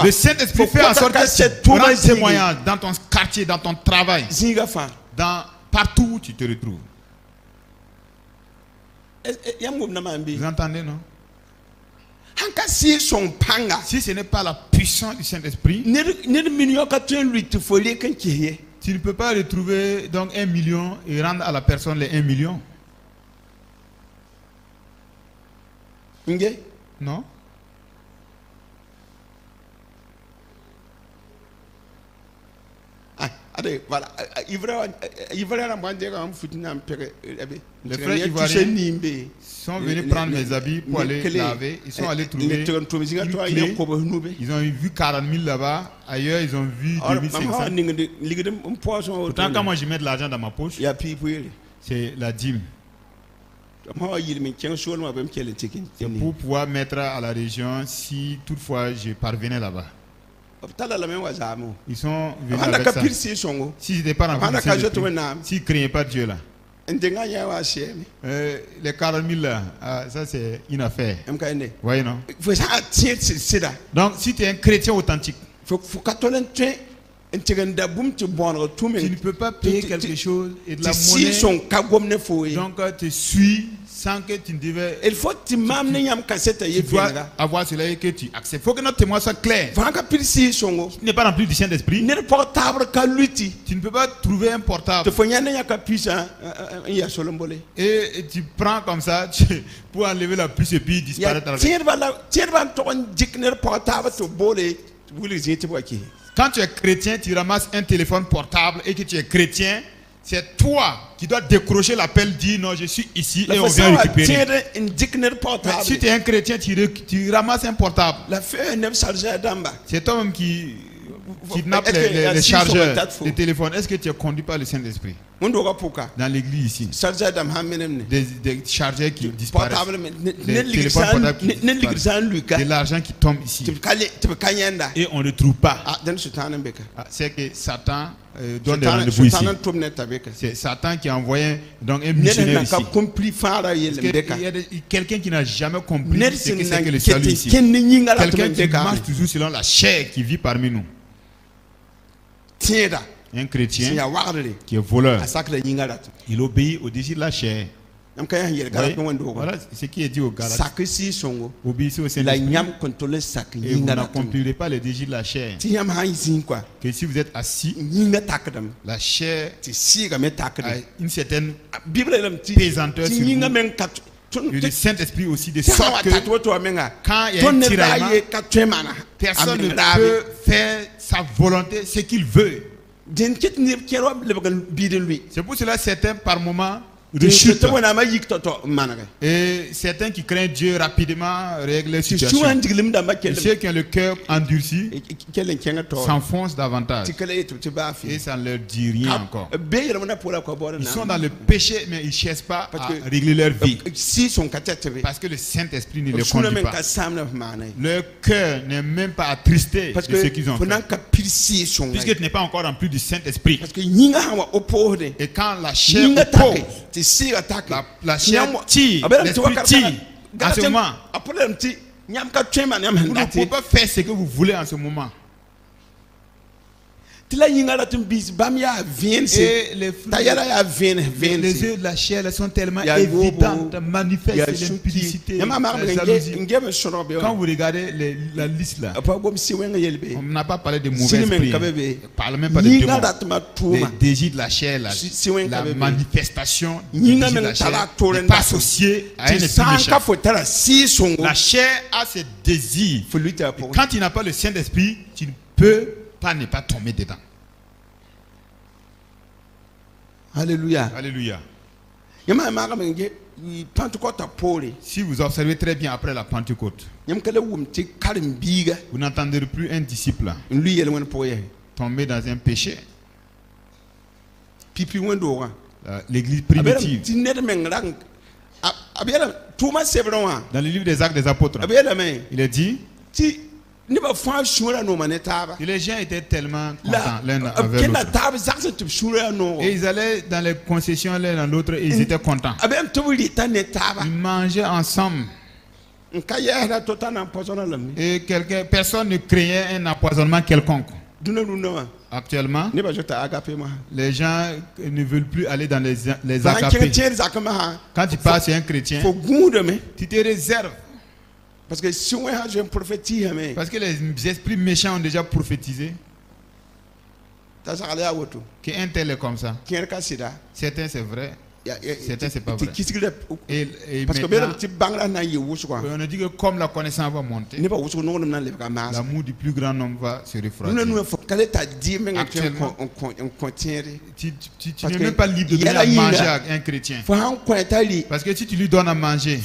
le Saint-Esprit fait en sorte que tu rends témoignage dans ton quartier, dans ton travail, partout où tu te retrouves. Vous entendez, non? Si ce n'est pas la puissance du Saint-Esprit, tu ne peux pas retrouver donc 1 million et rendre à la personne les 1 million. Non? Allez, voilà. Les frères ivoiriens sont venus prendre mes habits pour aller laver. Ils sont allés trouver une clé. Ils ont vu 40 000 là-bas. Ailleurs, ils ont vu 2500. Pourtant, quand moi je mets de l'argent dans ma poche, c'est la dîme. C'est pour pouvoir mettre à la région si toutefois je parvenais là-bas. Ils sont venus avec ça. Si je n'étais pas rempli, s'ils ne craignaient pas Dieu là, les 40 000 là, ça c'est une affaire. Voyez, non? Donc si tu es un chrétien authentique, tu ne peux pas payer quelque chose et de la monnaie. Donc tu suis sans que tu ne devais. Il faut que tu dois avoir cela et que tu acceptes. Il faut que notre témoin soit clair. Tu n'es pas rempli du Saint-Esprit. Tu ne peux pas trouver un portable. Et tu prends comme ça pour enlever la puce et puis disparaître avec. Quand tu es chrétien, tu ramasses un téléphone portable et que tu es chrétien, c'est toi qui dois décrocher l'appel, dire non, je suis ici et on vient récupérer. Mais si tu es un chrétien, tu ramasses un portable. C'est toi-même qui nappe les chargeurs des téléphones. Est-ce que tu es conduit par le Saint-Esprit? Dans l'église ici, des chargeurs qui disparaissent, des téléphones portables qui disparaissent, de l'argent qui tombe ici et on ne trouve pas. C'est que Satan donne des rendez-vous ici. C'est Satan qui a envoyé donc un missionnaire ici. Il y a quelqu'un qui n'a jamais compris ce que c'est que le salut ici. Quelqu'un qui marche toujours selon la chair qui vit parmi nous. Un chrétien qui est voleur, il obéit au désir de la chair. Voilà ce qui est dit aux Galates. Sacrifice songo. Obéissez au La Saint-Esprit nyam contrôle sac et vous yinga n'accomplirez pas les désirs de la chair. ti yam ha izin quoi. Que si vous êtes assis, Yinga takdam. la chair Ti siga me a takdam. une certaine Bible lam ti pesanteur sur yinga vous. men kat. Et le Saint-Esprit aussi, de Quand sorte que quand il y a un tiraillement, personne ne peut faire sa volonté, ce qu'il veut. C'est pour cela que certains par moments rechutent. Et certains qui craignent Dieu rapidement règlent la situation. Et ceux qui ont le cœur endurci s'enfoncent davantage. Et ça ne leur dit rien encore. Ils sont dans le péché, mais ils ne cherchent pas à régler leur vie. Parce que le Saint-Esprit ne les conduit pas. Leur cœur n'est même pas attristé de ce qu'ils ont fait. Puisque tu n'es pas encore rempli du Saint-Esprit. Et quand la chair oppose, la chair tire, l'esprit tire. En ce moment, vous ne pouvez pas faire ce que vous voulez en ce moment. Et les yeux de la chair sont tellement évidentes, manifestent l'impudicité, la jalousie. Quand vous regardez la liste là, on n'a pas parlé de mauvais esprits, on ne parle même pas de démons. Les désirs de la chair, la manifestation du désir de la chair n'est pas associée à un esprit méchant. La chair a ses désirs. Et quand tu n'as pas le Saint-Esprit, tu ne peux pas ne pas tomber dedans. Alléluia. Alléluia. Si vous observez très bien après la Pentecôte, vous n'entendrez plus un disciple tomber dans un péché. L'église primitive. Dans le livre des Actes des Apôtres, il est dit que les gens étaient tellement contents l'un avec l'autre. Et ils allaient dans les concessions l'un dans l'autre et ils étaient contents. Ils mangeaient ensemble. Et personne ne craignait un empoisonnement quelconque. Actuellement, les gens ne veulent plus aller dans les agapés. Quand tu passes chez un chrétien, tu te réserves. Parce que les esprits méchants ont déjà prophétisé qu'un tel est comme ça. Certains c'est vrai, certains c'est pas vrai. Et on a dit que comme la connaissance va monter, l'amour du plus grand nombre va se refroidir. Actuellement, tu n'es même pas libre de donner à manger à un chrétien. Parce que si tu lui donnes à manger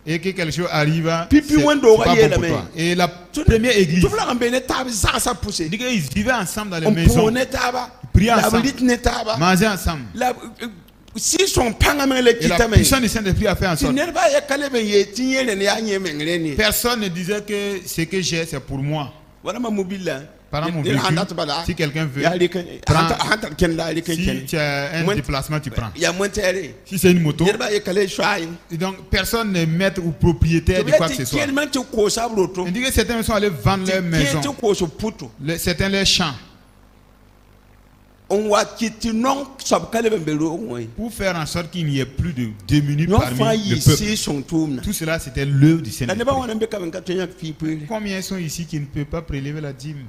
et que quelque chose arrive, c'est pas bon pour toi. Et la première église, dit qu'ils vivaient ensemble dans les maisons, ils priaient ensemble, mangeaient ensemble. Et la puissance du Saint-Esprit a fait en sorte. Personne ne disait que ce que j'ai c'est pour moi. Par exemple, mon véhicule, si quelqu'un veut, si tu as un déplacement, tu prends. Si c'est une moto, et donc personne n'est maître ou propriétaire de quoi que ce soit. On dit que certains sont allés vendre leur maison, certains leurs champs, pour faire en sorte qu'il n'y ait plus de 2 minutes parmi le peuple. Tout cela, c'était l'œuvre du Saint-Esprit. Combien sont ici qui ne peuvent pas prélever la dîme?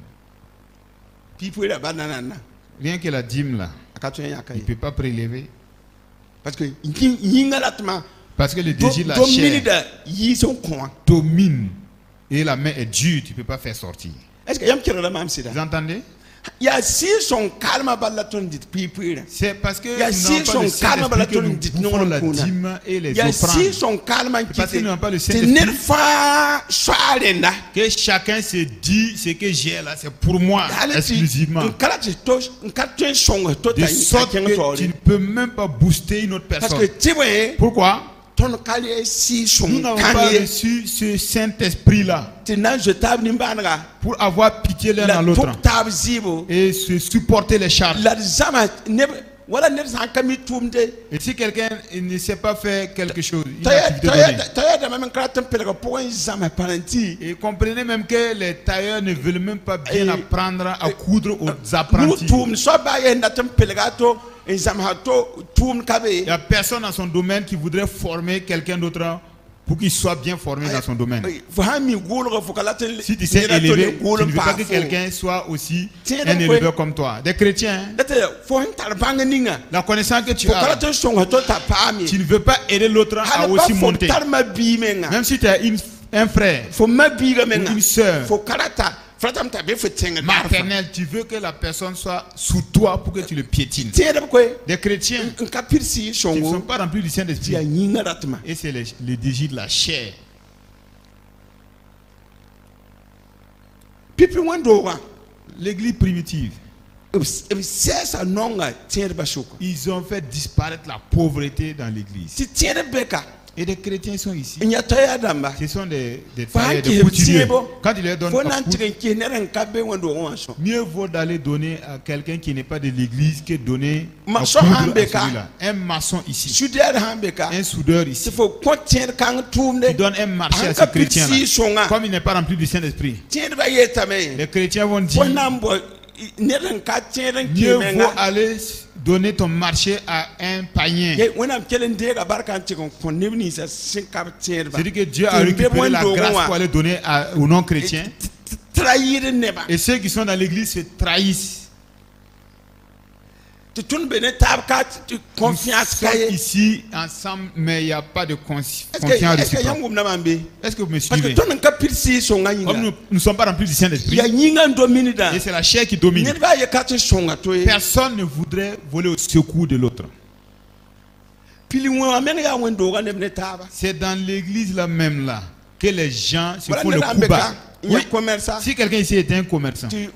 Rien que la dîme là, il ne peut pas prélever. Parce que le désir de la chair domine et la main est dure, tu ne peux pas faire sortir. Vous entendez? C'est parce que nous n'avons pas le Saint-Esprit que nous bouffons la dîme et les offrandes. Parce que nous n'avons pas le Saint-Esprit que chacun se dit ce que j'ai là, c'est pour moi exclusivement. De sorte que tu ne peux même pas booster une autre personne. Pourquoi? Nous n'avons pas reçu ce Saint-Esprit-là pour avoir pitié l'un dans l'autre et se supporter les charges. Et si quelqu'un ne sait pas faire quelque chose, une activité donnée, et comprenez même que les tailleurs ne veulent même pas bien apprendre à coudre aux apprentis. en zam ha to tum kabe Il n'y a personne dans son domaine qui voudrait former quelqu'un d'autre pour qu'il soit bien formé dans son domaine. fo ha mi golo fo kala ten Si tu sais élever, tu ne veux pas que quelqu'un soit aussi un éleveur comme toi. Des chrétiens, date fo han tar banga ninga la connaissance que tu fo kala as, ten song ha to ta pami tu ne veux pas aider l'autre à aussi monter. tar ma bi menga Même si tu as un frère fo ma bi ga ou menga une sœur fo kala ta fratam ta be fo tenga maternelle, tu veux que la personne soit sous toi pour que tu le piétines. tiede ko Des chrétiens en kapirsi qui ne sont songo pas remplis du ti ya Saint-Esprit. nyinga ratma Et c'est le désir de la chair. pipi wando wa L'église primitive, sesa nonga tiede ba soko ils ont fait disparaître la pauvreté dans l'église. ti tiede beka Et des chrétiens sont ici. nya toya damba Ce sont des Faut tailleurs, qu'il des couturiers. tiebo. Quand ils leur donnent fo un nan coup, tigen ki neren kabe wando wa so mieux vaut d'aller donner à quelqu'un qui n'est pas de l'église que donner un Maçon coudre à Hambeka. celui-là. Un maçon ici, suder hambeka un soudeur ti ici, fo ko tiede kan tumde qui donne un marché à ce Anka chrétien-là. pitsi songa. Comme il n'est pas rempli du Saint-Esprit, tiede ba yetame les chrétiens vont fo dire nan bo neren ka tiede ki mieux vaut menga aller donner ton marché à un païen. ye wonam kelen de ga barkan tigon ko nebni sa sin ka tiede ba C'est-à-dire que Dieu a récupéré la grâce pour aller donner aux non-chrétiens. trahir neba Et ceux qui sont dans l'église se trahissent. ti tun be ne tab ka Nous confiance sommes kaye ici ensemble, mais il n'y a pas de confiance est-ce que réciproque. yangum na mambe Est-ce que vous me parce que suivez? ton ka pirsi songa Comme yinga nous ne sommes pas remplis du Saint-Esprit, ya yinga domine da et c'est la chair qui domine, ne ba ye ka ti songa to ye personne ne voudrait voler au secours de l'autre. pili won men ya won do ga ne taba C'est dans l'église là même là que les gens se wala font ne le da coup bas. ya Oui, commerçant si quelqu'un ici est un commerçant, tu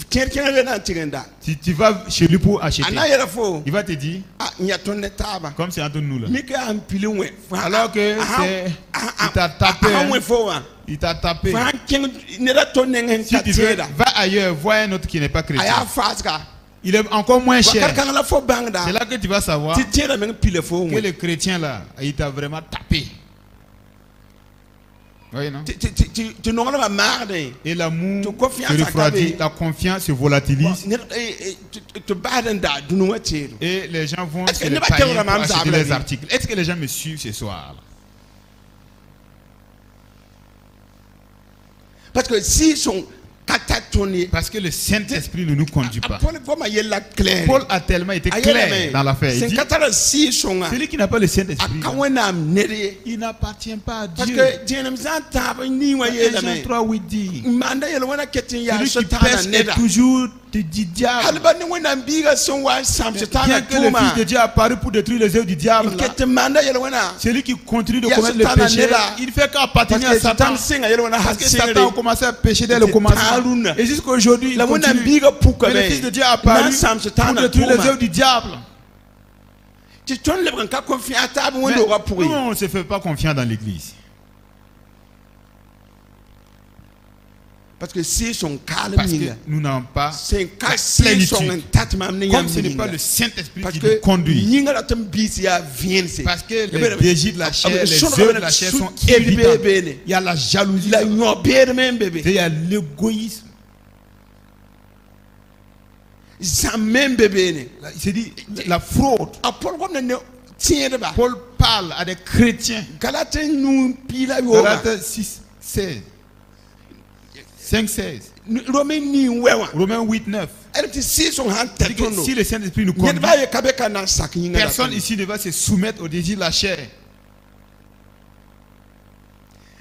tiede ken ga nan tigenda si tu vas chez lui pour acheter, ana yera fo il va te dire, ah nya ton ne taba comme c'est entre nous là, mi ka am pili won alors que c'est, il t'a tapé, ah hein, won fo wa il t'a tapé. fa ken ne da ton ne ngen Si ka tu veux, tieda va ailleurs, vois un autre qui n'est pas aya chrétien. faska Il est encore moins wa cher. kan la fo bangda C'est là que tu vas savoir ti tieda men pile fo que le chrétien là, il t'a vraiment tapé. Oui, non? tu non la marde Et l'amour Tu confiance se à refroidit, Kabé. la confiance se volatilise. tu baden da dunu watiru Et les gens vont Est-ce chez que les ne païens pas pour te acheter remettre les ça, articles. Est-ce que les gens me suivent ce soir là? parce que si son katatoni Parce que le Saint-Esprit ne nous conduit pas. Paul comme yella clair Paul a tellement été clair dans l'affaire. Il c'est dit, katara si songa celui qui n'a pas le Saint-Esprit, akawena nere il n'appartient pas à parce Dieu. que jenem zanta ba ni wa yella Jean me 3, oui, dit, manda yella wana ketin ya celui qui sotana pèse est neda toujours du diable. halba ni wana biga son wa sam Bien sotana que le tuma Fils de Dieu a apparu pour détruire les œuvres du diable, là, ketin manda yella wana celui qui continue de Il y a commettre le Satan péché, là. il ne fait qu'appartenir parce à que Satan. Satan singa yella wana Parce que hasere Satan a commencé à pécher dès le C'est commencement. Taruna. Et jusqu'aujourd'hui, il la wana continue. biga puka Mais le be Fils de Dieu a apparu na sam pour sotana détruire les tuma œuvres du diable. tu ton le ka confiance ta Mais wando ga pourri nous, on ne se fait pas confiance dans l'église. parce que si son calme Parce que nous n'avons pas c'est la si son plénitude. tatma ne Comme ce n'est pas le Saint-Esprit parce qui que nous conduit. yinga la tam bisi ya viennent Parce que les désirs de la chair, les œuvres de la chair sont évidents. Il y a la jalousie, la nyo bere men il bébé y a l'égoïsme. jamais bébé ne C'est dit la fraude. apol comme ne tiens de ba Paul parle à des chrétiens. galate nous pila yo Galates 6, 16. 5, 16. romain ni wewa Romains 8, 9. elle ti si son han C'est-à-dire que tatono si le Saint-Esprit nous ne conduit, ba ye kabe kana sak yinga personne ici ne va se soumettre au désir de la chair.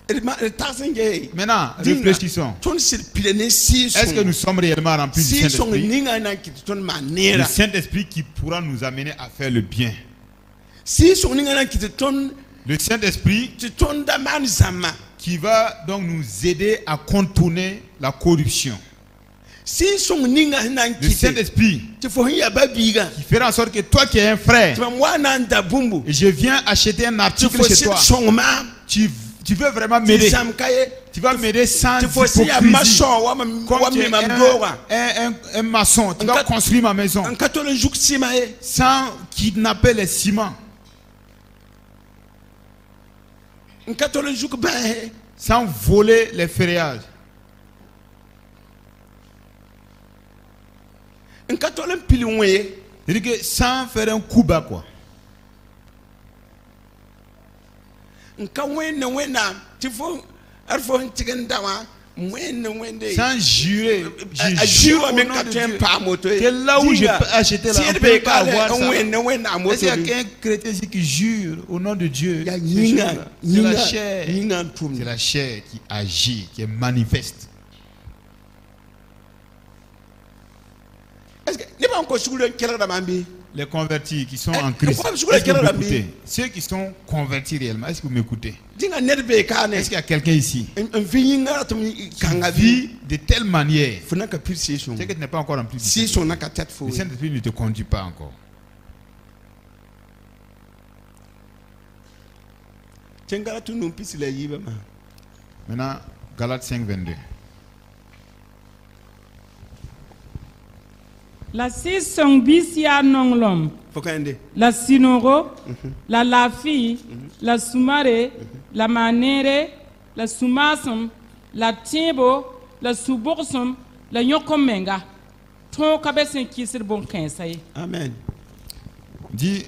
elle tasengue Maintenant, réfléchissons. ton sil pilene si Est-ce que nous sommes réellement remplis du si son Saint-Esprit? ninga na ki ton Le manera Saint-Esprit qui pourra nous amener à faire le bien. si son ninga na ki ton Le Saint-Esprit ton da man zama qui va donc nous aider à contourner la corruption. si son ninga na Le ki Saint-Esprit tu faut ya babiga qui fera en sorte que toi qui es un frère, tu moi nan da bumbu et je viens acheter un tu article faut chez si toi, son ma tu veux vraiment tu m'aider. zam kaye Tu vas m'aider sans tu faut si ya hypocrisie. maçon wa Comme tu es mamdora un maçon, tu vas construire ma maison en katolo juk simae sans kidnapper les ciments, en katolo juk ba sans voler les ferrailles, en katolo pili weye C'est-à-dire que sans faire un coup bas, quoi. Sans jurer, je jure au nom de Dieu que là où je peux acheter là, on ne peut pas avoir ça. Est-ce qu'il y a qu'un chrétien ici qui jure au nom de Dieu? C'est la chair. C'est la chair qui agit, qui est manifeste. Les convertis qui sont en Christ, est-ce que vous m'écoutez? Ceux qui sont convertis réellement, est-ce que vous m'écoutez? Est-ce qu'il y a quelqu'un ici qui vit de telle manière? C'est que tu n'es pas encore rempli. Le Saint-Esprit ne te conduit pas encore. Maintenant, Galates 5, 22. La si song bisia nonglom. La sinoro, la lafi, la sumare, la manere, la sumasum, la tibo, la suborsum, la yokomenga. Ton cabessin qui se bon quinze. Amen. Dit,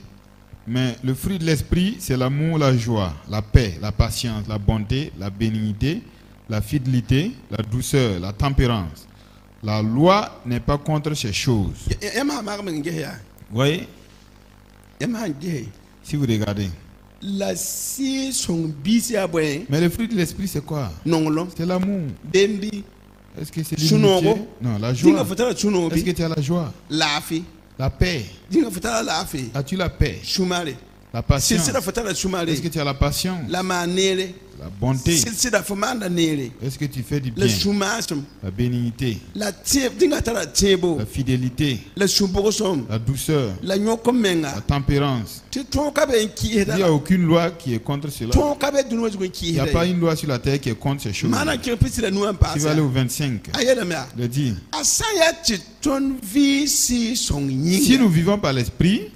mais le fruit de l'esprit, c'est l'amour, la joie, la paix, la patience, la bonté, la bénignité, la fidélité, la douceur, la tempérance. La loi n'est pas contre ces choses. Vous voyez? Si vous regardez. La si son bisia boy. Mais le fruit de l'esprit, c'est quoi? C'est l'amour. Est-ce que c'est l'unité? Non, la joie. Est-ce que tu as la joie? La paix. As-tu la paix? La patience. Est-ce que tu as la patience? La bonté. Est-ce que tu fais du bien? La bénignité. La fidélité. La douceur. La tempérance. Il n'y a aucune loi qui est contre cela. Il n'y a pas une loi sur la terre qui est contre ces choses. Tu vas aller au 25. Il dit, si nous vivons par l'esprit,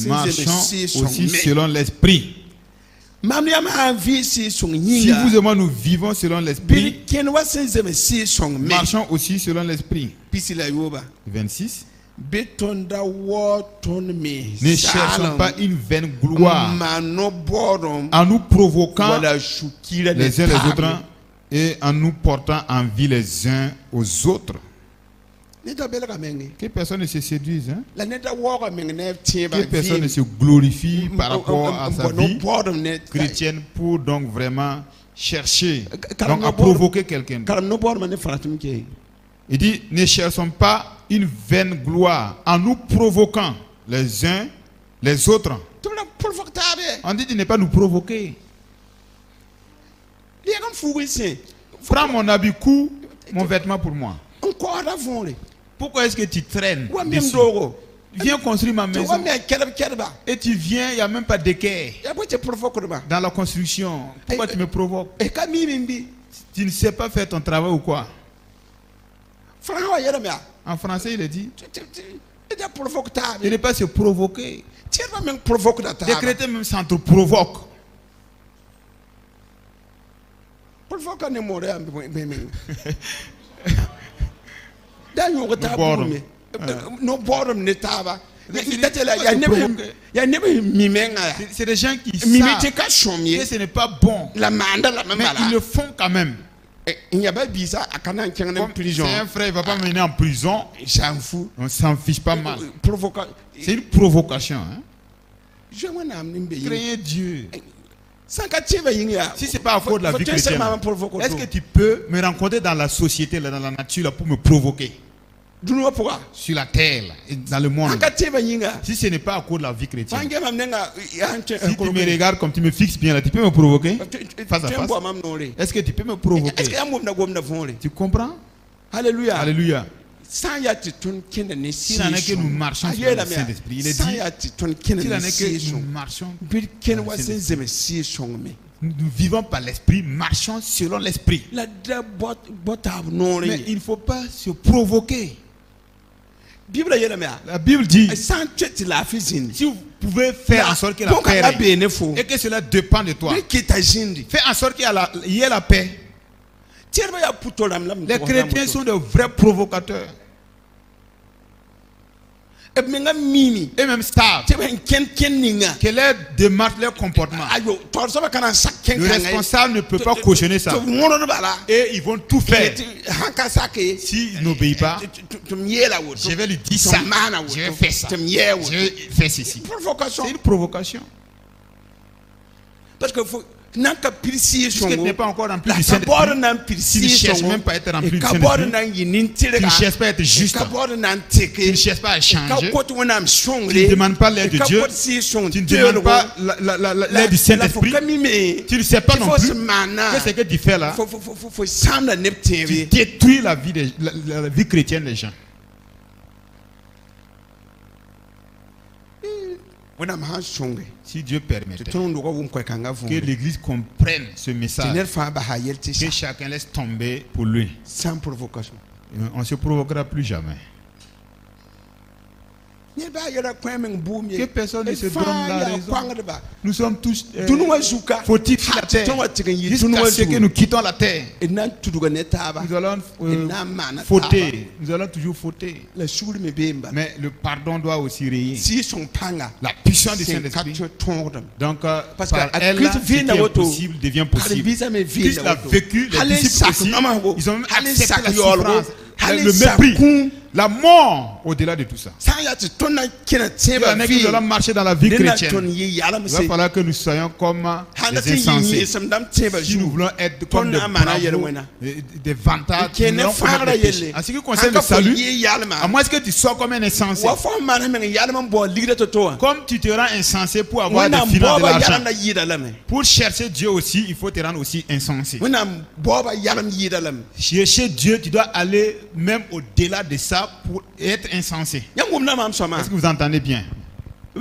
marchons aussi selon l'esprit. Si vous et moi nous vivons selon l'esprit, marchons aussi selon l'esprit. 26. Ne cherchons pas une vaine gloire en nous provoquant les uns les autres et en nous portant envie les uns aux autres. Que personne ne se séduise, hein? Que personne ne se glorifie par rapport à sa vie chrétienne pour donc vraiment chercher donc à provoquer quelqu'un. Il dit, ne cherchons pas une vaine gloire en nous provoquant les uns les autres. On dit de ne pas nous provoquer. Prends mon habit court, mon vêtement pour moi. Pourquoi est-ce que tu traînes dessus? Viens construire ma maison. Et tu viens, il n'y a même pas d'équerre dans la construction. Pourquoi tu me provoques? Tu ne sais pas faire ton travail ou quoi? En français, il est dit, il n'est pas se provoquer. Les chrétiens même s'entre-provoquent. C'est des gens qui savent que ce n'est pas bon, mais ils le font quand même. C'est un frère, il ne va pas mener en prison. On s'en fiche pas mal. C'est une provocation, hein? Craignez Dieu. Si ce n'est pas à cause de la vie chrétienne, est-ce que tu peux me rencontrer dans la société, dans la nature, pour me provoquer? Sur la terre, dans le monde. Si ce n'est pas à cause de la vie chrétienne, si tu me regardes comme tu me fixes bien là, tu peux me provoquer face à face? Est-ce que tu peux me provoquer? Tu comprends? Alléluia. Alléluia. S'il en est que nous marchons sur le Saint-Esprit, il est dit, s'il en est que nous marchons, nous vivons par l'Esprit, marchons selon l'Esprit. Mais il ne faut pas se provoquer. La Bible dit, si vous pouvez faire en sorte que la paix règne, et que cela dépend de toi, fais en sorte qu'il y ait la paix. Les chrétiens sont de vrais provocateurs. et même savent quelle est démarche, leur comportement. Le responsable ne peut pas cautionner ça. Et ils vont tout faire. S'il n'obéit pas, je vais lui dire ça. Je vais faire ça. Je vais faire ceci. C'est une provocation. Parce que puisque n'est pas encore rempli du Saint-Esprit, s'il ne cherche même pas à être rempli du Saint-Esprit, il ne cherche pas à être juste, il ne cherche pas à changer, tu ne demandes pas l'aide de Dieu, tu ne demandes pas l'aide du Saint-Esprit, tu ne sais pas non plus que ce que tu fais là, tu détruis la vie chrétienne des gens. Si Dieu permettait que l'Église comprenne ce message, que chacun laisse tomber pour lui, sans provocation, on ne se provoquera plus jamais. Que personne ne se donne la raison. Nous sommes tous fautifs sur la terre. Jusqu'à ce que nous quittons la terre, nous allons fauter. Nous allons toujours fauter. Mais le pardon doit aussi régner. La puissance du Saint-Esprit. Donc, par elle, ce qui est impossible devient possible. Christ l'a vécu, les disciples aussi. Ils ont même accepté la souffrance, le mépris, la mort au-delà de tout ça. Nous allons marcher dans la vie chrétienne. Il va falloir que nous soyons comme des insensés. Si nous voulons être comme des bravos, des vantards, nous allons commettre des péchés. En ce qui concerne le salut, à moins que tu sois comme un insensé, comme tu te rends insensé pour avoir des finances, de l'argent, pour chercher Dieu aussi, il faut te rendre aussi insensé. Chercher Dieu, tu dois aller même au-delà de ça pour être insensé. Est-ce que vous entendez bien? On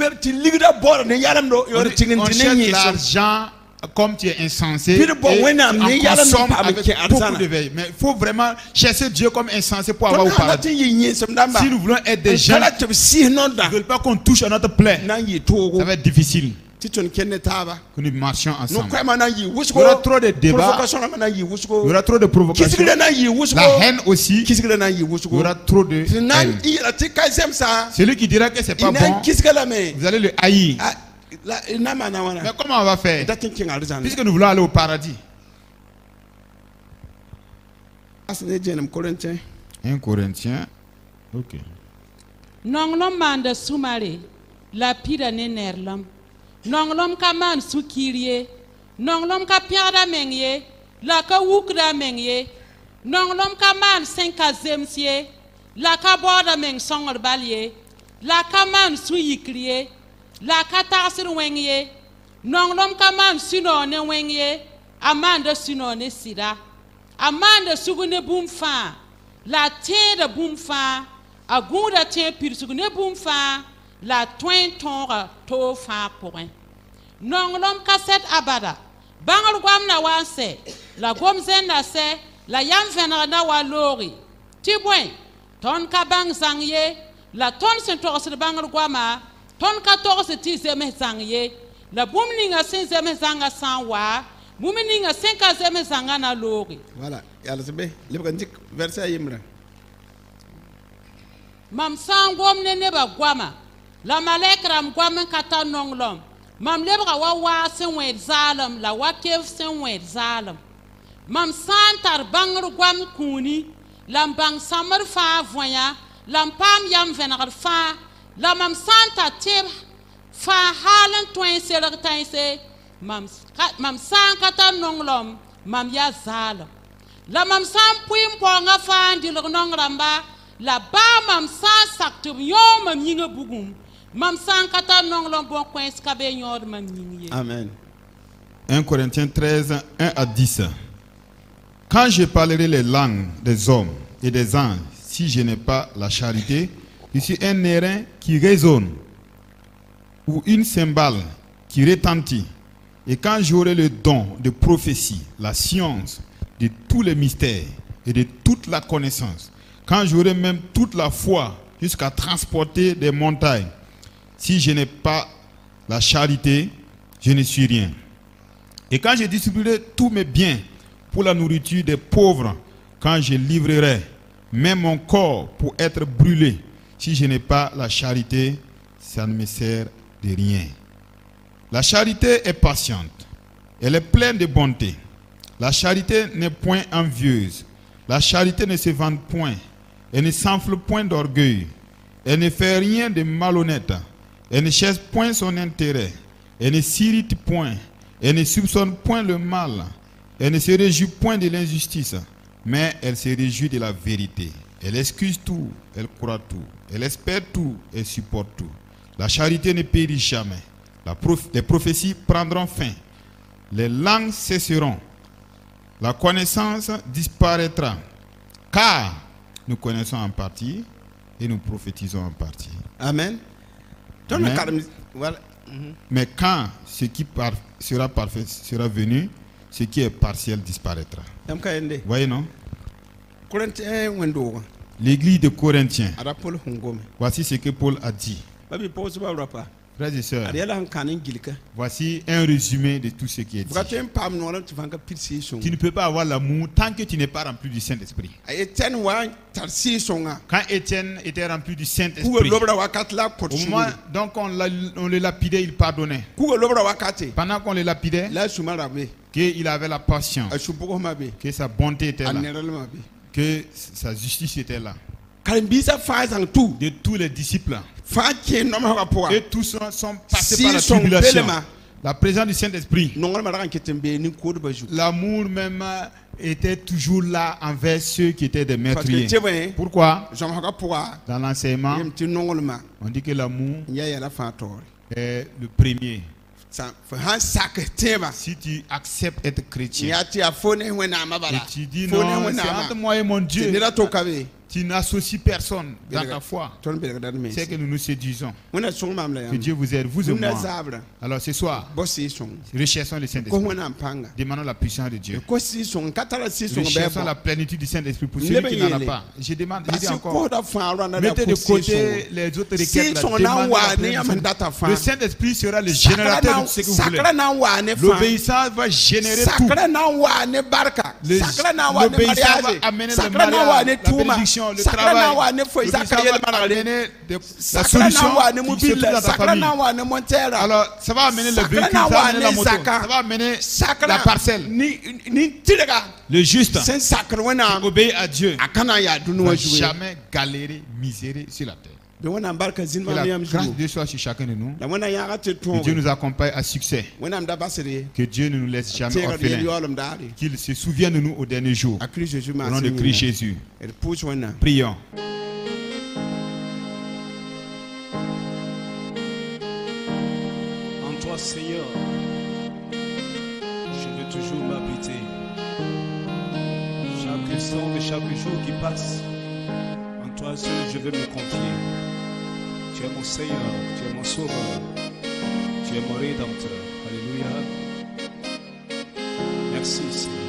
cherche l'argent comme tu es insensé et on consomme avec beaucoup de veille. Mais il faut vraiment chercher Dieu comme insensé pour avoir au paradis. Si nous voulons être des gens qui ne veulent pas qu'on touche à notre plaie, ça va être difficile que nous marchions ensemble. Il y aura trop de débats, il y aura trop de provocations, la haine aussi, il y aura trop de haine. Celui qui dira que c'est pas bon, vous allez le haïr. Mais comment on va faire puisque nous voulons aller au paradis? 1 Corinthiens. Ok. Nonglom manda sumare la pira ne nerlam. Nonglom ka man sukirie. Nonglom ka piara mengye. La ka wukra mengye. Nonglom ka man 5e la ka boda meng songor balye. La ka man suyikrie. La ka tasir wengye. Nonglom ka man suno ne wengye. Amanda suno ne sida. Amanda sugune boomfa. La te de boomfa. Agunda te pir sugune boomfa. La toin tonga to fa point. Nonglom ka set abada. Bangal gwam na wanse. La gwam zen na se. La yam venra na wa lori. Tibwen. Ton ka bang zangye. La ton sen torse de bangal gwama. Ton ka torse ti zeme zangye. La boomninga sen zeme zanga sanwa. Boomninga sen ka zeme zanga na lori. Voilà. Yalla sebe. Lebekan dik verset yimra. Mam sangom ne neba gwama. La malekram gwam kata nonglom. Mam lebra wa sen wed zalam. La wa kev sen wed zalam. Mam santar bangr gwam kuni. Lam bang samar fa voya. Lam pam yam venar fa. La mam santa teb fa halen toin seler tainse. Mam san kata nonglom. Mam ya zalam. La mam san puim ponga fa ndilr nongramba. La ba mam san saktub yon mam yinga bugum. Mam san kata nonglom bon coin skabe yon mam yinga. Amen. 1 Corinthiens 13, 1 à 10. Quand je parlerai les langues des hommes et des anges, si je n'ai pas la charité, je suis un airain qui résonne ou une cymbale qui retentit. Et quand j'aurai le don de prophétie, la science de tous les mystères et de toute la connaissance, quand j'aurai même toute la foi jusqu'à transporter des montagnes, si je n'ai pas la charité, je ne suis rien. Et quand je distribuerai tous mes biens pour la nourriture des pauvres, quand je livrerai même mon corps pour être brûlé, Si je n'ai pas la charité, ça ne me sert de rien. La charité est patiente. Elle est pleine de bonté. La charité n'est point envieuse. La charité ne se vante point. Elle ne s'enfle point d'orgueil. Elle ne fait rien de malhonnête. Elle ne cherche point son intérêt. Elle ne s'irrite point. Elle ne soupçonne point le mal. Elle ne se réjouit point de l'injustice. Mais elle se réjouit de la vérité. Elle excuse tout. Elle croit tout. Elle espère tout. Elle supporte tout. La charité ne périt jamais. Les prophéties prendront fin. Les langues cesseront. La connaissance disparaîtra. Car nous connaissons en partie et nous prophétisons en partie. Amen. Amen. Mais quand ce qui sera parfait sera venu, ce qui est partiel disparaîtra. Voyez, non? L'église de Corinthiens. Voici ce que Paul a dit. Frères et sœurs, voici un résumé de tout ce qui est dit. Tu ne peux pas avoir l'amour tant que tu n'es pas rempli du Saint-Esprit. Quand Étienne était rempli du Saint-Esprit, au moment donc on le lapidait, il pardonnait. Pendant qu'on le lapidait, qu'il avait la patience, que sa bonté était là, que sa justice était là. De tous les disciples, et tous sont passés par la tribulation. La présence du Saint-Esprit, l'amour même était toujours là envers ceux qui étaient des meurtriers. Pourquoi? Dans l'enseignement, on dit que l'amour est le premier. Si tu acceptes être chrétien et tu dis non, c'est entre moi et mon Dieu, tu n'associes personne dans ta foi, c'est que nous nous séduisons. Que Dieu vous aide, vous et moi. Alors ce soir, recherchons le Saint-Esprit. Demandons la puissance de Dieu. Recherchons la plénitude du Saint-Esprit pour celui qui n'en a pas. Je demande, je dis encore, mettez de côté les autres requêtes. Le Saint-Esprit sera le générateur de ce que vous voulez. L'obéissance va générer tout. L'obéissance va amener le mariage, la bénédiction, le travail. L'obéissance va amener la solution qui se trouve dans ta famille. Alors, ça va amener le véhicule, ça va amener la moto, ça va amener la parcelle. Le juste qui obéit à Dieu ne va jamais galérer, misérer sur la terre. Que la grâce de Dieu soit sur chacun de nous. Que Dieu nous accompagne à succès. Que Dieu ne nous laisse jamais orphelins. Qu'il se souvienne de nous au dernier jour. Au nom de Christ Jésus. Prions. En toi, Seigneur, je veux toujours m'habiter. Chaque instant de chaque jour qui passe, en toi seul je veux me confier. Tu es mon Seigneur, tu es mon Sauveur, tu es mon Rédempteur. Alléluia. Merci, Seigneur.